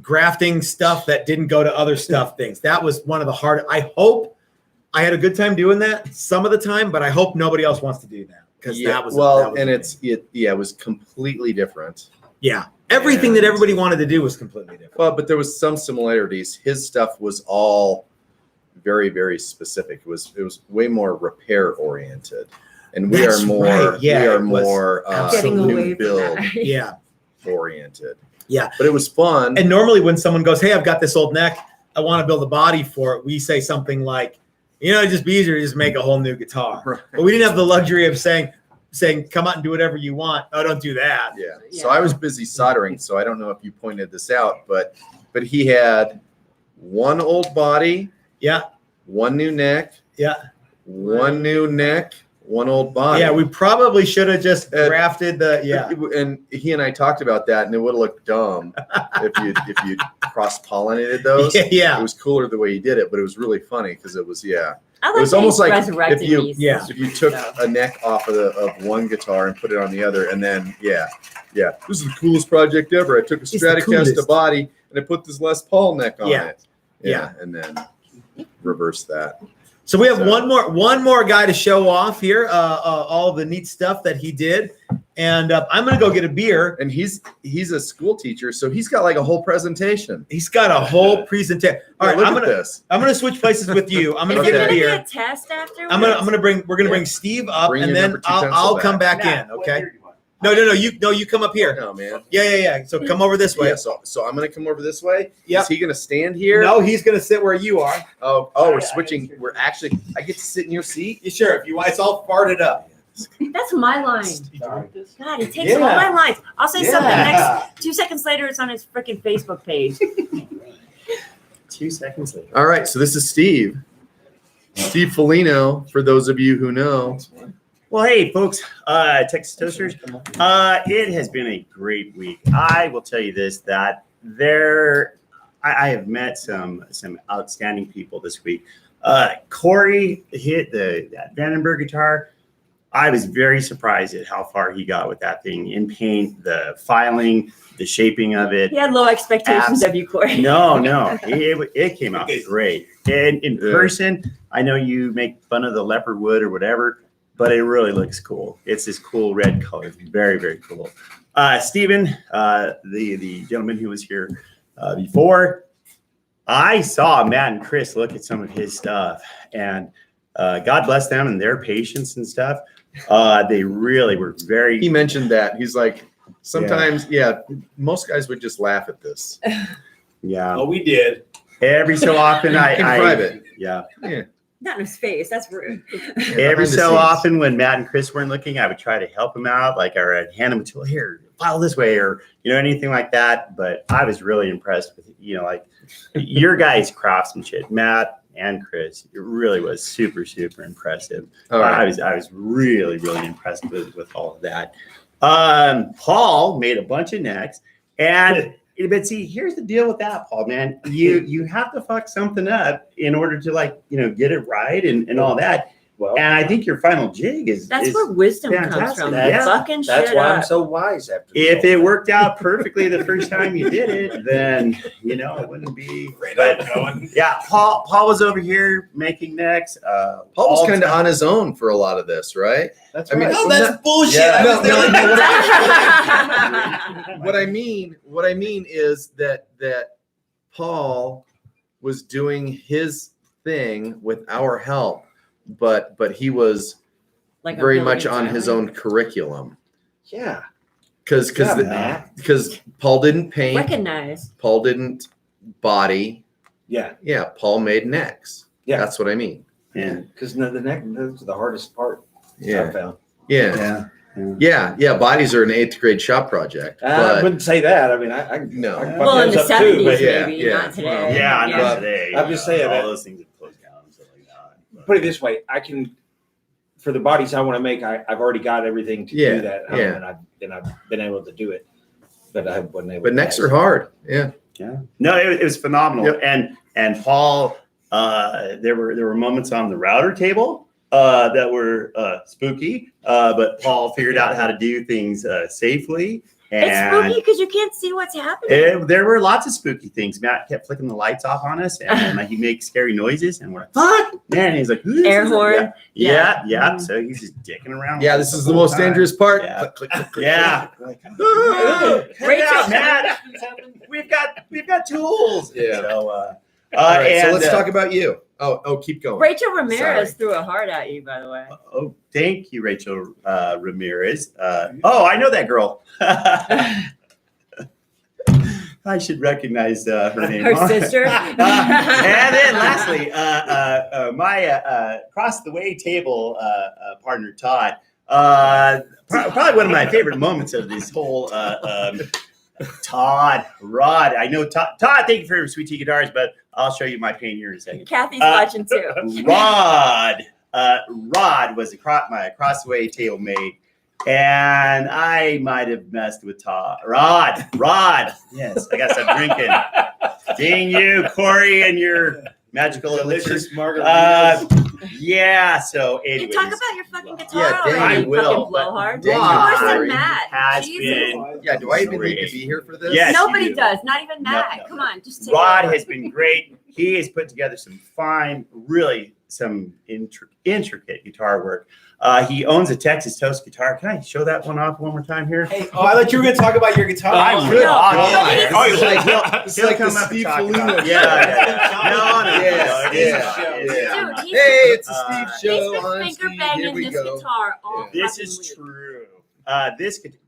grafting stuff that didn't go to other stuff things. That was one of the hard. I hope I had a good time doing that some of the time, but I hope nobody else wants to do that because that was it was completely different. Yeah, everything that everybody wanted to do was completely different. Well, but there was some similarities. His stuff was all very, very specific. It was way more repair oriented, and we That's are more right. Yeah, we are it was more Getting away new from build that. Yeah. oriented. Yeah. But it was fun. And normally when someone goes, "Hey, I've got this old neck, I want to build a body for it," we say something like, it'd just be easier to just make a whole new guitar. Right. But we didn't have the luxury of saying, come out and do whatever you want. Oh, don't do that. Yeah. Yeah. So I was busy soldering, so I don't know if you pointed this out, but he had one old body, Yeah. one new neck, Yeah. one new neck, one old body. Yeah. We probably should have just Uh, grafted And he and I talked about that, and it would have looked dumb if you cross pollinated those. Yeah. It was cooler the way he did it, but it was really funny because it was I It was that almost he's like resurrecting if you- these Yeah. if you took stuff. a neck off of one guitar and put it on the other, and then this is the coolest project ever. I took a It's the Stratocaster coolest. body and I put this Les Paul neck on Yeah. it. Yeah. And then reverse that. So we have So- one more guy to show off here, all the neat stuff that he did. And I'm going to go get a beer. And he's a school teacher, so he's got like a whole presentation. He's got a whole presentation. All right, Look I'm at gonna this. switch places with you. I'm Is gonna there get a gonna be beer. a test afterwards? We're gonna Yeah. bring Steve up, Bring and your then number 2 I'll pencil come back. back in. Okay. No, you come up here. No, man. Yeah. So come over this way. Yeah, so I'm gonna come over this way. Yep. Is he gonna stand here? No, he's gonna sit where you are. Oh, we're switching. I get to sit in your seat. You sure? If you want, it's all farted up. That's my line. God, he takes all Yeah. my lines. I'll say something next 2 seconds later. It's on his freaking Facebook page. 2 seconds later. All right, so this is Steve Foligno, for those of you who know. Well, hey, folks, Texas Toasters. It has been a great week. I will tell you this, that I have met some outstanding people this week. Corey hit that Vandenberg guitar. I was very surprised at how far he got with that thing in paint, the filing, the shaping of it. He had low expectations of you, Corey. No, it came out great. And in person, I know you make fun of the leopard wood or whatever, but it really looks cool. It's this cool red color. Very, very cool. Stephen, the gentleman who was here before, I saw Matt and Chris look at some of his stuff, and God bless them and their patience and stuff. They really were very. He mentioned that. He's like, sometimes, most guys would just laugh at this. Yeah. Oh, we did. Every so often, In private. Yeah. Not in his face. That's rude. Every behind the so scenes. often when Matt and Chris weren't looking, I would try to help him out. Like I'd hand him a tool, here, file this way, or, anything like that. But I was really impressed with, like your guys' craftsmanship, Matt and Chris. It really was super, super impressive. All right. I was really, really impressed with all of that. Paul made a bunch of necks, but see, here's the deal with that, Paul, man. You have to fuck something up in order to get it right and all that. And I think your final jig is That's is where wisdom comes fantastic. from. That's- Fucking That's shit why I'm up. so wise after this If whole it thing. worked out perfectly the first time you did it, then it wouldn't be. But yeah, Paul was over here making necks. Paul was kind of on his own for a lot of this, right? That's I mean, right. no, that's bullshit. Yeah, no, Right. what I mean is that Paul was doing his thing with our help, but he was Like a very million much on his times. own curriculum Yeah. because Paul didn't paint, Recognize. Paul didn't body. Yeah. Yeah, Paul made necks. Yeah. That's what I mean. Yeah. Because the neck is the hardest part. I Yeah, found. yeah, Yeah. yeah. Bodies are an 8th grade shop project, I but wouldn't say that. I mean, I no. I Well, in the those up too, 70s, but yeah, maybe, yeah. not today. Yeah, not But today. I'm just saying all that- those things have closed down and stuff like that. put it this way, I can, for the bodies I want to make, I've already got everything to Yeah, do that. yeah. And I've been able to do it, but I wasn't able. But to necks are hard. Yeah. No, it was phenomenal. Yep. And Paul, there were moments on the router table that were spooky, but Paul figured out how to do things safely. It's And spooky because you can't see what's happening. there were lots of spooky things. Matt kept flicking the lights off on us, and he makes scary noises, and we're like, "Fuck!" And he's like, "Who is Air this?" horn. Yeah. Yeah. So he's just dicking around. Yeah, this is the most dangerous part. Yeah. Click, click, click, click, Yeah. click. Cut it Rachel- out, Matt. We've got tools. Yeah. So, All right, so and, let's talk about you. Oh, keep going. Rachel Ramirez Sorry. threw a heart at you, by the way. Oh, thank you, Rachel Ramirez. I know that girl. I should recognize her name. Her sister. And then lastly, my across the way table partner, Todd. Probably one of my favorite moments of this whole Todd, Rod. I know Todd. Todd, thank you for your sweet tea guitars, but I'll show you my pain here in a second. Kathy's watching too. Rod was my across the way table mate, and I might have messed with Todd. Rod. Yes, I got some drinking. Dang you, Corey, and your magical Delicious elixir. margaritas. Yeah. So, You anyways, talk about your fucking guitar Yeah, dang, already, I you will, fucking blowhard. dang, Worse Rod than Matt. has Jesus. been. Yeah, do I even need to be here for this? Yes, you Nobody do. does, not even Matt. No. Come on, just take Rod it. has been great. He has put together some fine, really some intricate guitar work. He owns a Texas Toast guitar. Can I show that one off one more time here? Hey, I thought you were going to talk about your guitar. I would. No, It's He'll- like- it's he'll like the come up and Steve talk Foligno about it. show. Yeah. No. Yes, it is yeah, a show. yeah. Dude, he's Hey, it's a Steve he's show. been I'm finger Steve. Here banging we this go. guitar all This fucking is week. true.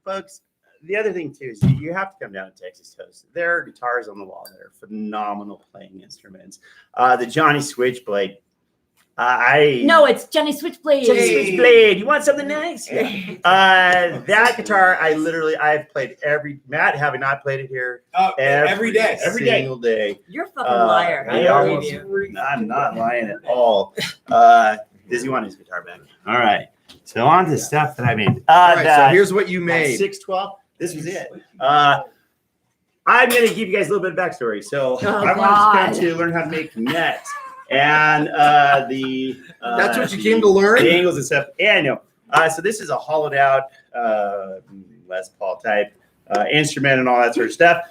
Folks, the other thing too is you have to come down to Texas Toast. There are guitars on the wall that are phenomenal playing instruments. The Johnny Switchblade. No, it's Johnny Switchblade. Johnny Switchblade. You want something nice? That guitar, I've played Matt, have I not played it here? Every day. Single day. You're a fucking liar. I yeah, don't believe you. I'm not lying at all. Does he want his guitar back? All right. So on to stuff that I made. All right, so here's what you made. 612. This was it. I'm going to give you guys a little bit of backstory. So Oh, I God. wanted to learn how to make nets and That's what you came to learn? the angles and stuff. Yeah, I know. So this is a hollowed out Les Paul type instrument and all that sort of stuff.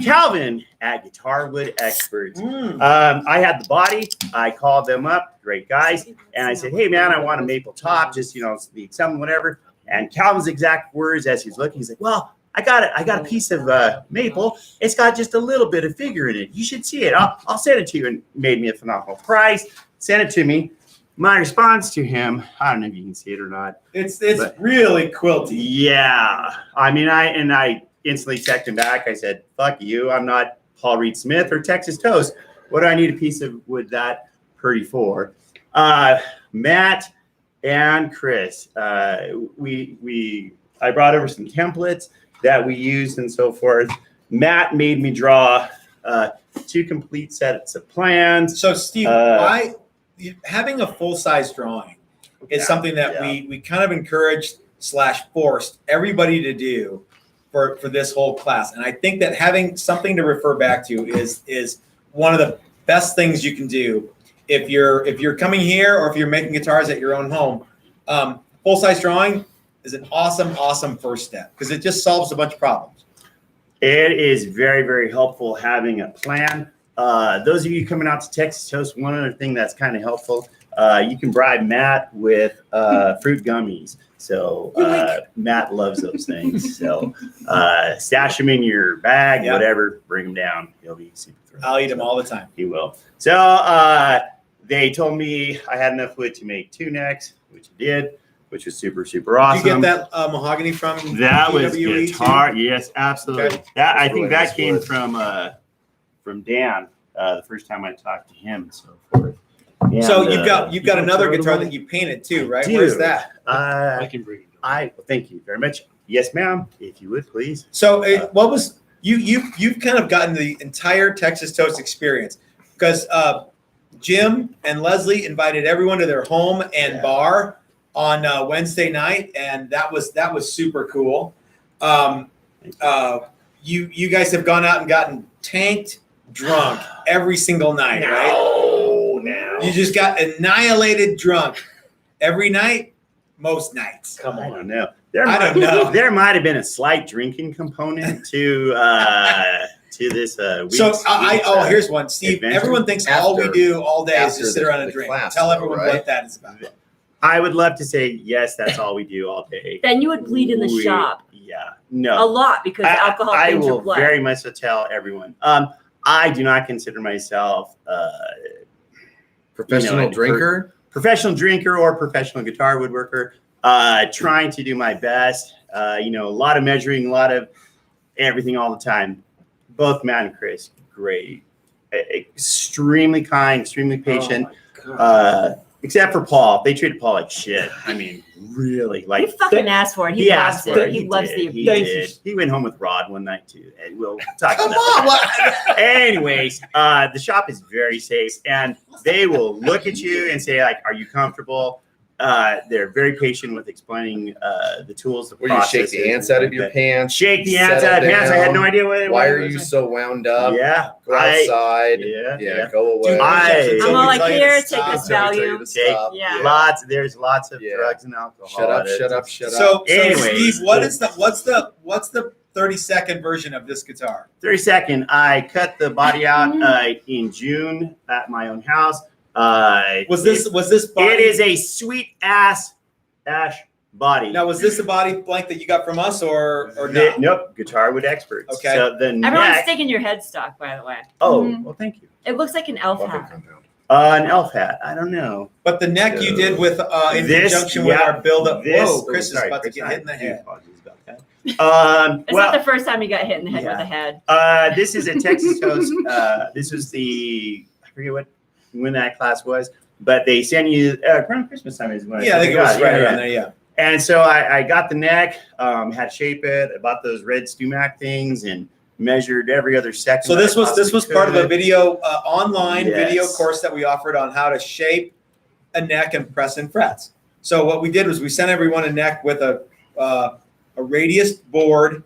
Calvin at Guitar Wood Experts. I had the body. I called them up, great guys, and I said, "Hey man, I want a maple top, just need some whatever." And Calvin's exact words as he's looking, he's like, "Well, I got a piece of maple. It's got just a little bit of figure in it. You should see it. I'll send it to you." And made me a phenomenal price. Sent it to me. My response to him, I don't know if you can see it or not. It's But- really quilty. Yeah. I mean, I instantly texted him back. I said, "Fuck you. I'm not Paul Reed Smith or Texas Toast. What do I need a piece of wood that pretty for?" Matt and Chris, I brought over some templates that we used and so forth. Matt made me draw 2 complete sets of plans. So, Steve, why having a full-size drawing is Yeah, something that yeah. we kind of encouraged / forced everybody to do for this whole class. And I think that having something to refer back to is one of the best things you can do. if you're coming here or if you're making guitars at your own home, full-size drawing is an awesome first step because it just solves a bunch of problems. It is very, very helpful having a plan. Those of you coming out to Texas Toast, one other thing that's kind of helpful, you can bribe Matt with fruit gummies. So Matt loves those things. So stash them in your bag, whatever, bring them down. He'll be super thrilled. I'll eat them all the time. He will. So they told me I had enough wood to make 2 necks, which I did, which was super, super awesome. Did you get that mahogany from that was PWE guitar? too? Yes, absolutely. Okay. That I think really that nice came wood. from Dan the first time I talked to him and so forth. And, So you've got another guitar that you painted too, right? Where's that? I can bring it. Well, thank you very much. Yes, ma'am. If you would please. So what was you've kind of gotten the entire Texas Toast experience because Jim and Leslie invited everyone to their home and bar on Wednesday night, and that was super cool. You guys have gone out and gotten tanked drunk every single night, right? No. You just got annihilated drunk every night, most nights. Come on. I don't know. I don't know. There might have been a slight drinking component to this. So here's one, Steve. adventure. Everyone thinks all we After- do all day is after just sit the- around and the drink. class, Tell everyone right? what that is about. I would love to say yes. That's all we do all day. Then you would bleed in the shop Yeah. a No. lot because alcohol I cleans your will blood. very much so tell everyone. I do not consider myself Professional drinker. professional drinker or professional guitar woodworker. Trying to do my best. A lot of measuring, a lot of everything all the time. Both Matt and Chris, great, extremely kind, extremely patient. Except for Paul, they treated Paul like shit. I mean, really, like You fucking asked for it. He loves it. He loves the He abuse. did. He went home with Rod one night too, and we'll talk Come about on, that. what? Anyways, the shop is very safe, and they will look at you and say, like, "Are you comfortable?" They're very patient with explaining the tools. Where you shake the ants out of your pants. Shake the ants out of settle pants. I had down. no idea what it was. Why are you so wound up? Yeah, Go outside. yeah. Go away. Dude, I'm all like, tell you to here, take stop. this Tell you value. to stop. Yeah. There's lots of Yeah. drugs and alcohol. Shut up, at it. shut up, shut up. So Anyways. Steve, what's the 30-second version of this guitar? 32nd, I cut the body out in June at my own house. Was this body? It is a sweet ass ash body. Now, was this a body blank that you got from us or not? Nope, guitar wood experts. Okay. So the Everyone's neck. sticking your headstock, by the way. Oh, well, thank you. It looks like an elf Welcome, hat. compound. An elf hat. I don't know. But the neck you did with in This- conjunction with yeah, our build-up. this- Whoa, Chris sorry, is about to Chris, get I hit in the do head. apologize about that. It's Well, not the first time you got hit in the head Yeah. with a head. this is a Texas Toast. This was I forget when that class was, but they send you around Christmas time is when Yeah, I think it was got right yeah. around there. Yeah. And so I got the neck, had to shape it. I bought those red Stumac things and measured every other second. So this was part of a could. video online Yes. video course that we offered on how to shape a neck and press and frets. So what we did was we sent everyone a neck with a radius board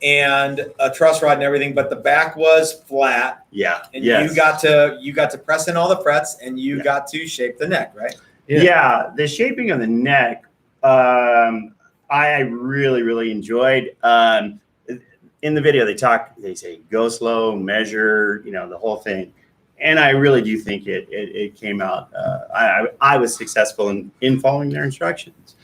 and a truss rod and everything, but the back was flat, Yeah. and yes. you got to press in all the frets, and you Yeah. got to shape the neck, right? Yeah. The shaping of the neck, I really, really enjoyed. In the video, they say go slow, measure, the whole thing. And I really do think it came out. I was successful in following their instructions.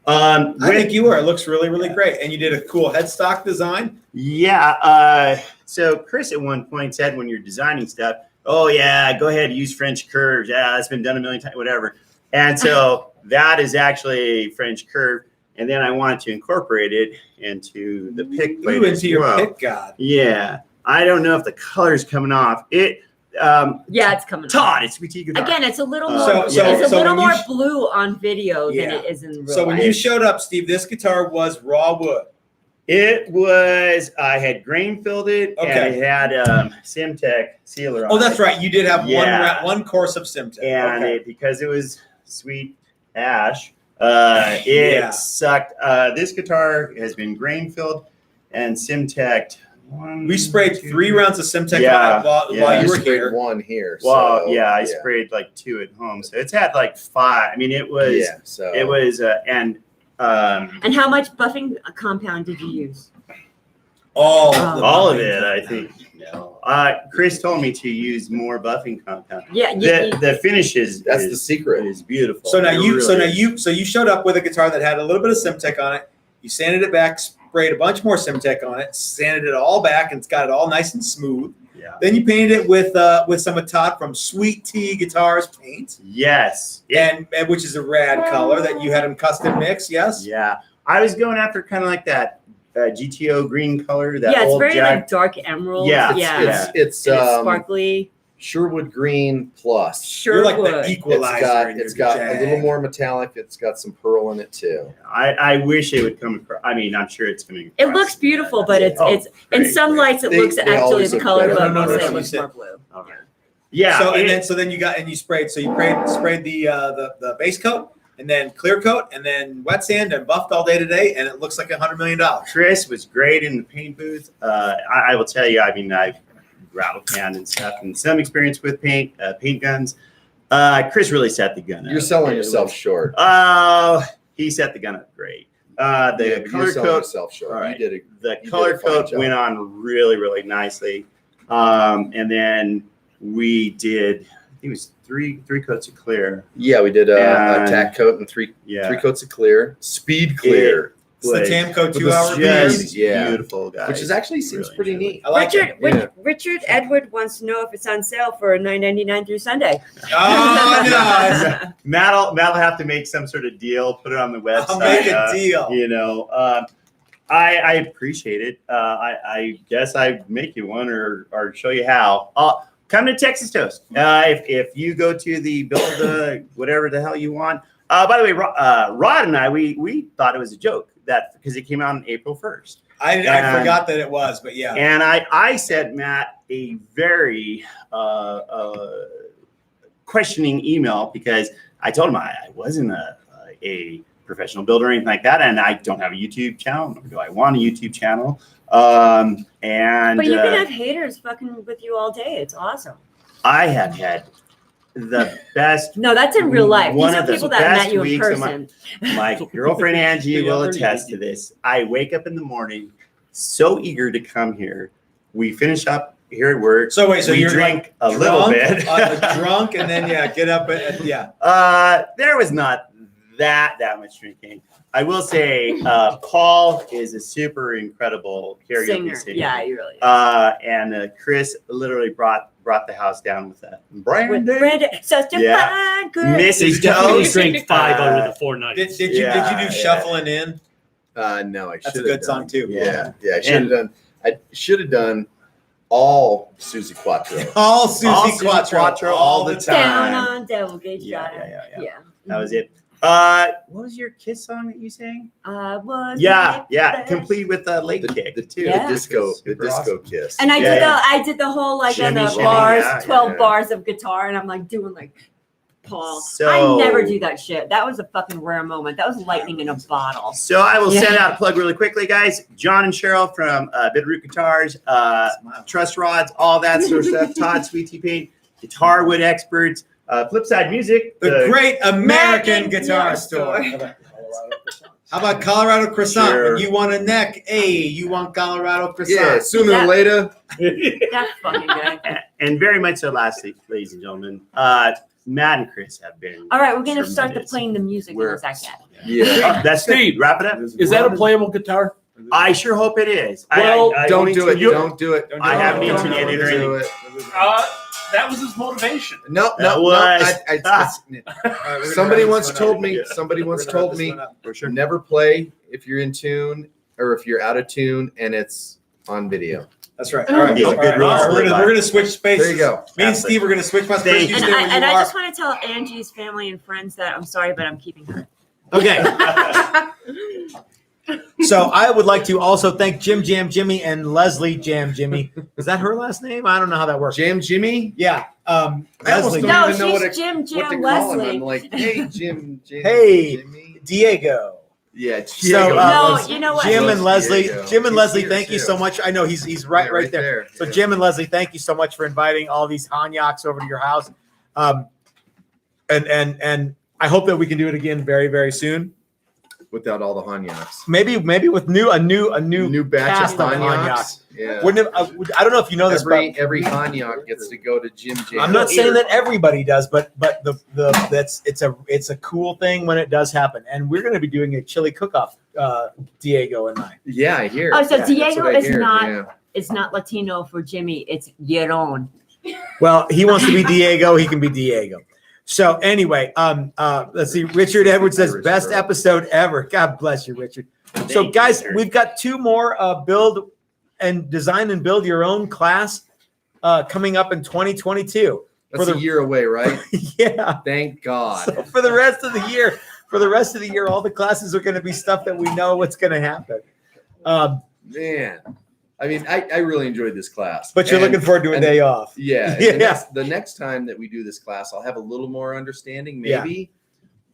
I think you were. It looks really, really great. And you did a cool headstock design. Yeah. So Chris at one point said when you're designing stuff, oh yeah, go ahead, use French curves. Yeah, that's been done a million times, whatever. And so that is actually French curve. And then I wanted to incorporate it into the pick plate. Ooh, as into your well. pick god. Yeah. I don't know if the color's coming off. Yeah, it's coming. Todd, it's BT guitar. Again, it's a little So- more. so- it's a so little when you more blue on video than Yeah. it is in real So when life. you showed up, Steve, this guitar was raw wood. It was, I had grain filled it Okay. and it had Simtech sealer on Oh, that's it. right. You did have Yeah. one course of Simtech. And Okay. because it was sweet ash, Yeah. it sucked. This guitar has been grain filled and Simtech We sprayed 3 rounds of Simtech Yeah, on it while yeah. you were sprayed here. one here. Well, so, yeah, I sprayed like 2 at home, so it's had like 5. I mean, it was, Yeah, so it was, And how much buffing compound did you use? All all of it, I think. No, Chris told me to use more buffing compound. Yeah, The finish is that's the secret. is beautiful. So now It you, really is. so you showed up with a guitar that had a little bit of Simtech on it. You sanded it back, sprayed a bunch more Simtech on it, sanded it all back, and it's got it all nice and smooth. Yeah. Then you painted it with some of Todd from Sweet Tea Guitars paint, Yes. and which is a rad color that you had him custom mix. Yes. Yeah. I was going after kind of like that GTO green color. That it's old very Jack. like dark emerald. Yeah, yeah. It's And it's sparkly. Sherwood Green Plus. You're like the Sherwood. equalizer. It's got a little more metallic. It's got some pearl in it too. I wish it would come across. I mean, I'm sure it's coming. It looks beautiful, but it's in great, some great. lights it They- looks they actually always the look color, better. but No, mostly no, it you looks said- more blue. Okay. Yeah. So then you got and you sprayed. So you sprayed the base coat, and then clear coat, and then wet sand, and buffed all day today, and it looks like $100 million. Chris was great in the paint booth. I will tell you, I mean, I've rattle can and stuff and some experience with paint guns. Chris really set the gun up. You're selling yourself short. He set the gun up great. Yeah, The but color you're selling coat, yourself short. all right. You did the you color did a fine coat job. went on really, really nicely. And then we did, I think it was three coats of clear. Yeah, we did a And- tack coat and three coats of clear, speed clear, It's the Tamco With 2 the hour just- beard. yeah. beautiful, guys. which is actually seems Really pretty enjoyed neat. I like it. Richard Edward wants to know if it's on sale for $9.99 through Sunday. Oh no! Matt'll have to make some sort of deal, put it on the website. I'll make a deal. You know, I appreciate it. I guess I'd make you one or show you how. Come to Texas Toast. If you go to the build whatever the hell you want. By the way, Rod and I, we thought it was a joke because it came out on April 1st. I forgot that it was, but yeah. And I sent Matt a very questioning email because I told him I wasn't a professional builder or anything like that, and I don't have a YouTube channel, nor do I want a YouTube channel. And But you can have haters fucking with you all day. It's awesome. I have had the best. No, that's in real life. One These of are the people that best met you in weeks of person. My girlfriend Angie will attest to this. I wake up in the morning so eager to come here. We finish up here at work. So wait, so we you're drink like a little bit. drunk, and then get up and yeah. There was not that much drinking. I will say, Paul is a super incredible karaoke singer. Yeah, he really is. And Chris literally brought the house down with that. Brandon, such a fine girl. Mrs. Definitely Toast. drank 5 out of the 4 nights. Did you do Shuffling In? No, I should. That's a good song too. Yeah, I should have done. I should have done all Susie Quattro. All Susie Quattro all the time. Down on Devil Gate. Yeah. Yeah. That was it. What was your Kiss song that you sang? Complete with the leg kick too. Yeah. The disco Awesome. kiss. And I Yeah, did the whole on Shimmy, the shimmy, bars, yeah, 12 yeah. bars of guitar, and I'm like doing like Paul. So- I never do that shit. That was a fucking rare moment. That was lightning in a bottle. So I will send out a plug really quickly, guys. John and Cheryl from Bitterroot Guitars, Truss Rods, all that sort of stuff. Todd Sweet Tea Paint, Guitar Wood Experts, Flipside Music, The Great American Guitar Store. How about Colorado Croissant? Sure. When you want a neck, you want Colorado Croissant. Yeah, sooner or later. That fucking guy. and very much so. Lastly, ladies and gentlemen, Matt and Chris have been. All right, we're gonna start tremendous. playing the music in We're- a second. Yeah. That's Steve, it. Wrap it up. Is that a playable guitar? I sure hope it is. Well, I Don't only do it. you- Don't do it. I haven't Don't even edited or do anything. it. That was his motivation. No. That was- Somebody once told me. Somebody once told me. For sure. Never play if you're in tune or if you're out of tune and it's on video. That's right. All right. These are good rules to live by. We're gonna switch spaces. There you go. Me and Steve are gonna switch my Thank space. You you. stay where And you I are. just want to tell Angie's family and friends that I'm sorry, but I'm keeping her. Okay. So I would like to also thank Jim Jam Jimmy and Leslie Jam Jimmy. Is that her last name? I don't know how that works. Jam Jimmy? Yeah. I almost Leslie. don't No, even know she's Jim what to call him. Leslie. I'm like, hey, Jim. Hey. Jimmy. Diego. Yeah. So, No, you know what? Jim and Leslie, Diego. Jim and He's Leslie, here, thank you too. so much. I know he's right there. So Yeah. Jim and Leslie, thank you so much for inviting all these Hanyaks over to your house. And I hope that we can do it again very, very soon. Without all the Hanyaks. Maybe with a new Batch cast of of Hanyaks. Yeah. Wouldn't it, I don't know if you know this, Every Hanyak gets to go to Jim Jam. I'm not saying that everybody does, but it's a cool thing when it does happen. And we're going to be doing a chili cook-off, Diego and I. Yeah, I hear. Oh, so Yeah, Diego that's what I is hear, not- yeah. It's not Latino for Jimmy. It's Yeron. Well, he wants to be Diego. He can be Diego. So anyway, let's see. Richard Edwards says Irish best girl. episode ever. God bless you, Richard. So Thank you, guys, Richard. we've got 2 more build and design and build your own class coming up in 2022. That's a year away, right? Yeah. Thank God. So for the rest of the year, all the classes are going to be stuff that we know what's going to happen. Man, I mean, I really enjoyed this class. But you're And- looking forward to a and- day off. Yeah. Yeah. The next time that we do this class, I'll have a little more understanding, Yeah. maybe.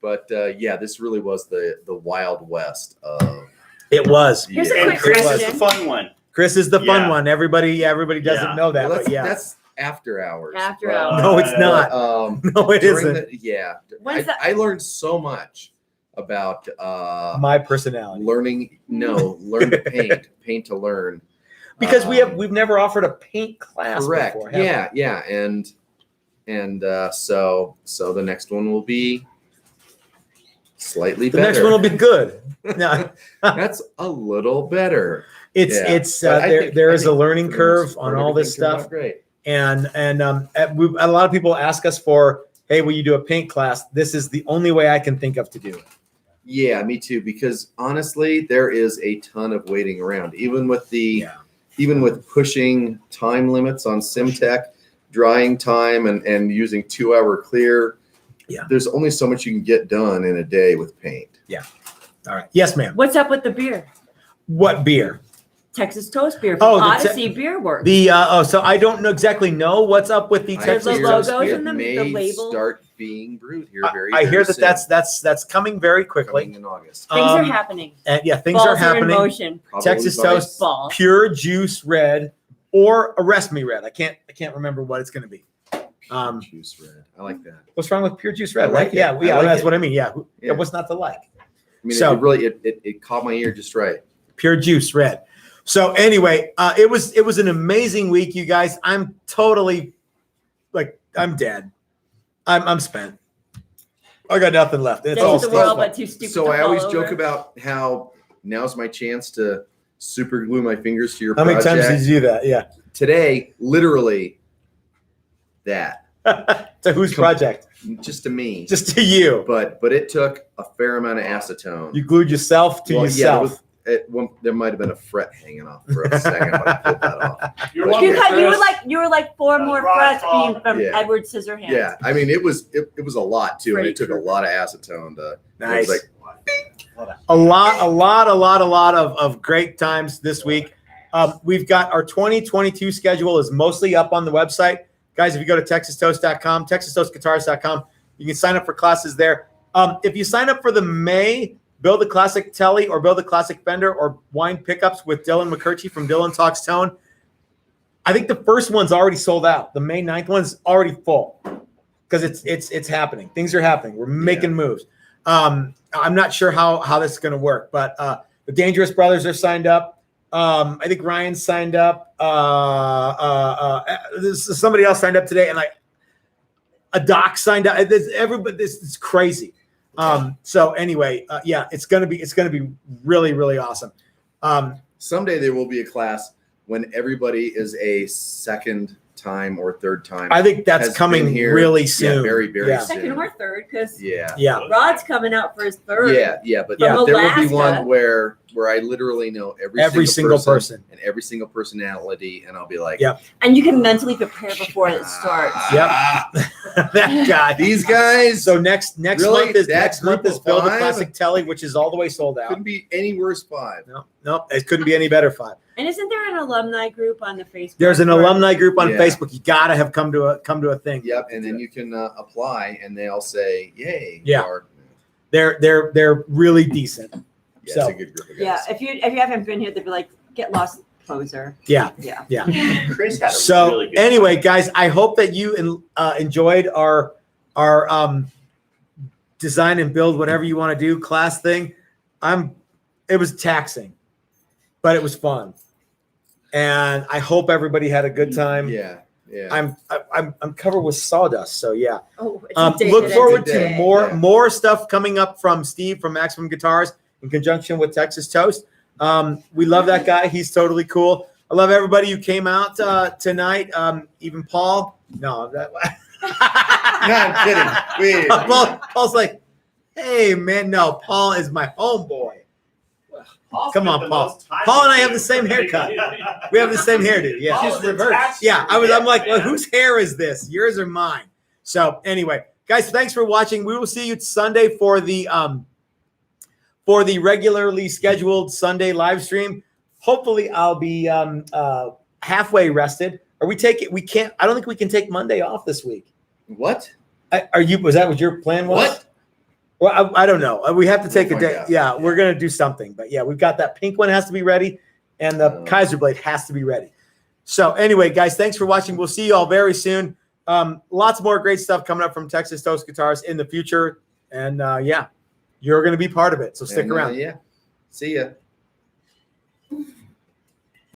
But yeah, this really was the Wild West of. It was. Here's a Yeah. quick Chris is question. the fun one. Chris is the fun Yeah. one. Everybody doesn't Yeah. know that, Well, but yeah. that's after hours. After But- hours. No, it's not. No, it during isn't. When's that- I learned so much about My personality. learning. No, learn to paint to learn. Because we've never offered a paint class Correct. before. have we? Yeah, and so the next one will be slightly The better. next one will be good. No, That's a little better. it's Yeah. it's But I think- there I is a think learning for the curve most on part, all this everything turned out stuff, Great. and a lot of people ask us for, hey, will you do a paint class? This is the only way I can think of to do it. Yeah, me too. Because honestly, there is a ton of waiting around. Even with pushing time limits on SimTech, drying time, and using 2-hour clear. Yeah. There's only so much you can get done in a day with paint. All right. Yes, ma'am. What's up with the beer? What beer? Texas Toast beer Oh, from the Odyssey Beer Works. So I don't exactly know what's up with the I There's Texas the hear Toast logos beer. in it the may label. start being brewed here very. I hear very that soon. that's coming very quickly. Coming in August. Things are Um, happening. And yeah, things Balls are in happening. motion. Probably Texas by- Toast Ball. Pure Juice Red or Arrest Me Red. I can't remember what it's going to be. Juice red. I like that. What's wrong with Pure Juice Red? I like right? it. Yeah, I yeah, like that's it. what I mean. Yeah. Yeah. What's not to like? I mean, So- it caught my ear just right. Pure Juice Red. So anyway, it was an amazing week, you guys. I'm totally I'm dead. I'm spent. I got nothing left. It's Dead all to the stuff. world, but too stupid So to I always fall joke over. about how now's my chance to super glue my fingers to your How many project. times did you do that? Yeah. Today, literally, that To whose project? just to me. Just to you. but it took a fair amount of acetone. You glued yourself to Well, yeah, yourself. there might have been a fret hanging off for a second, but I pulled that off. You're But- welcome, You were like 4 more Right, frets being from Yeah. Edward Scissorhands. Yeah, I mean it was a lot too, and Freddy it took a Krueger. lot of acetone to. Nice. It was A lot of great times this week. We've got our 2022 schedule is mostly up on the website. Guys, if you go to texastoast.com, texastoastguitars.com, you can sign up for classes there. If you sign up for the May Build a Classic Telly or Build a Classic Fender or Wine Pickups with Dylan McCurchie from Dylan Talks Tone, I think the first one's already sold out. The May 9th one's already full because it's happening. Things are happening. We're making moves. I'm not sure how this is going to work, but the Dangerous Brothers are signed up. I think Ryan signed up. Somebody else signed up today, and a doc signed up. Everybody, this is crazy. So anyway, yeah, it's gonna be really, really awesome. someday there will be a class when everybody is a second time or third time. I think that's has coming been here. really Yeah, soon. very, very Yeah. soon. Second or third, because Yeah. Yeah. Rod's coming out for his third. Yeah, but Yeah. there will be Alaska. one where I literally know Every single person. and every single personality, and I'll be like, Yep. And you can mentally prepare before it starts. That guy. These guys So next Really? month is That next month group is of Build a five? Classic Telly, which is all the way sold out. couldn't be any worse. 5. No, it couldn't be any better. 5. And isn't there an alumni group on the Facebook? There's an where- alumni group on Yeah. Facebook. You gotta have come to a thing. Yep, and then you can apply, and they'll say, "Yay!" Yeah. Or, They're really decent. Yeah, So- it's a good group of guys. Yeah, if you haven't been here, they'd be like, get lost, poser. Yeah. Yeah. Chris had a So really good anyway, guys, I hope that you enjoyed our design and build whatever you want to do class thing. It was taxing, but it was fun, and I hope everybody had a good time. Yeah. Yeah. I'm covered with sawdust, so yeah. Oh, it's a day Look today. forward It's a to day. more Yeah. more stuff coming up from Steve from Maximum Guitars in conjunction with Texas Toast. We love that guy. He's totally cool. I love everybody who came out tonight. Even Paul. No, that. No, I'm kidding. Wait. Paul's like, hey man, no. Paul is my homeboy. Come on, Paul. Paul and I have the same haircut. We have the same hairdo. Yeah, Just reverse. yeah. I'm like, well, whose hair is this? Yours or mine? So anyway, guys, thanks for watching. We will see you Sunday for the regularly scheduled Sunday live stream. Hopefully, I'll be halfway rested. We can't. I don't think we can take Monday off this week. What? Are you? Was that what your plan was? What? Well, I don't know. We have to take Oh a my day. God. Yeah, we're gonna do something. But yeah, we've got that pink one has to be ready, and the Kaiser blade has to be ready. So anyway, guys, thanks for watching. We'll see you all very soon. Lots more great stuff coming up from Texas Toast Guitars in the future, and yeah, you're gonna be part of it. So stick And, around. yeah. See ya.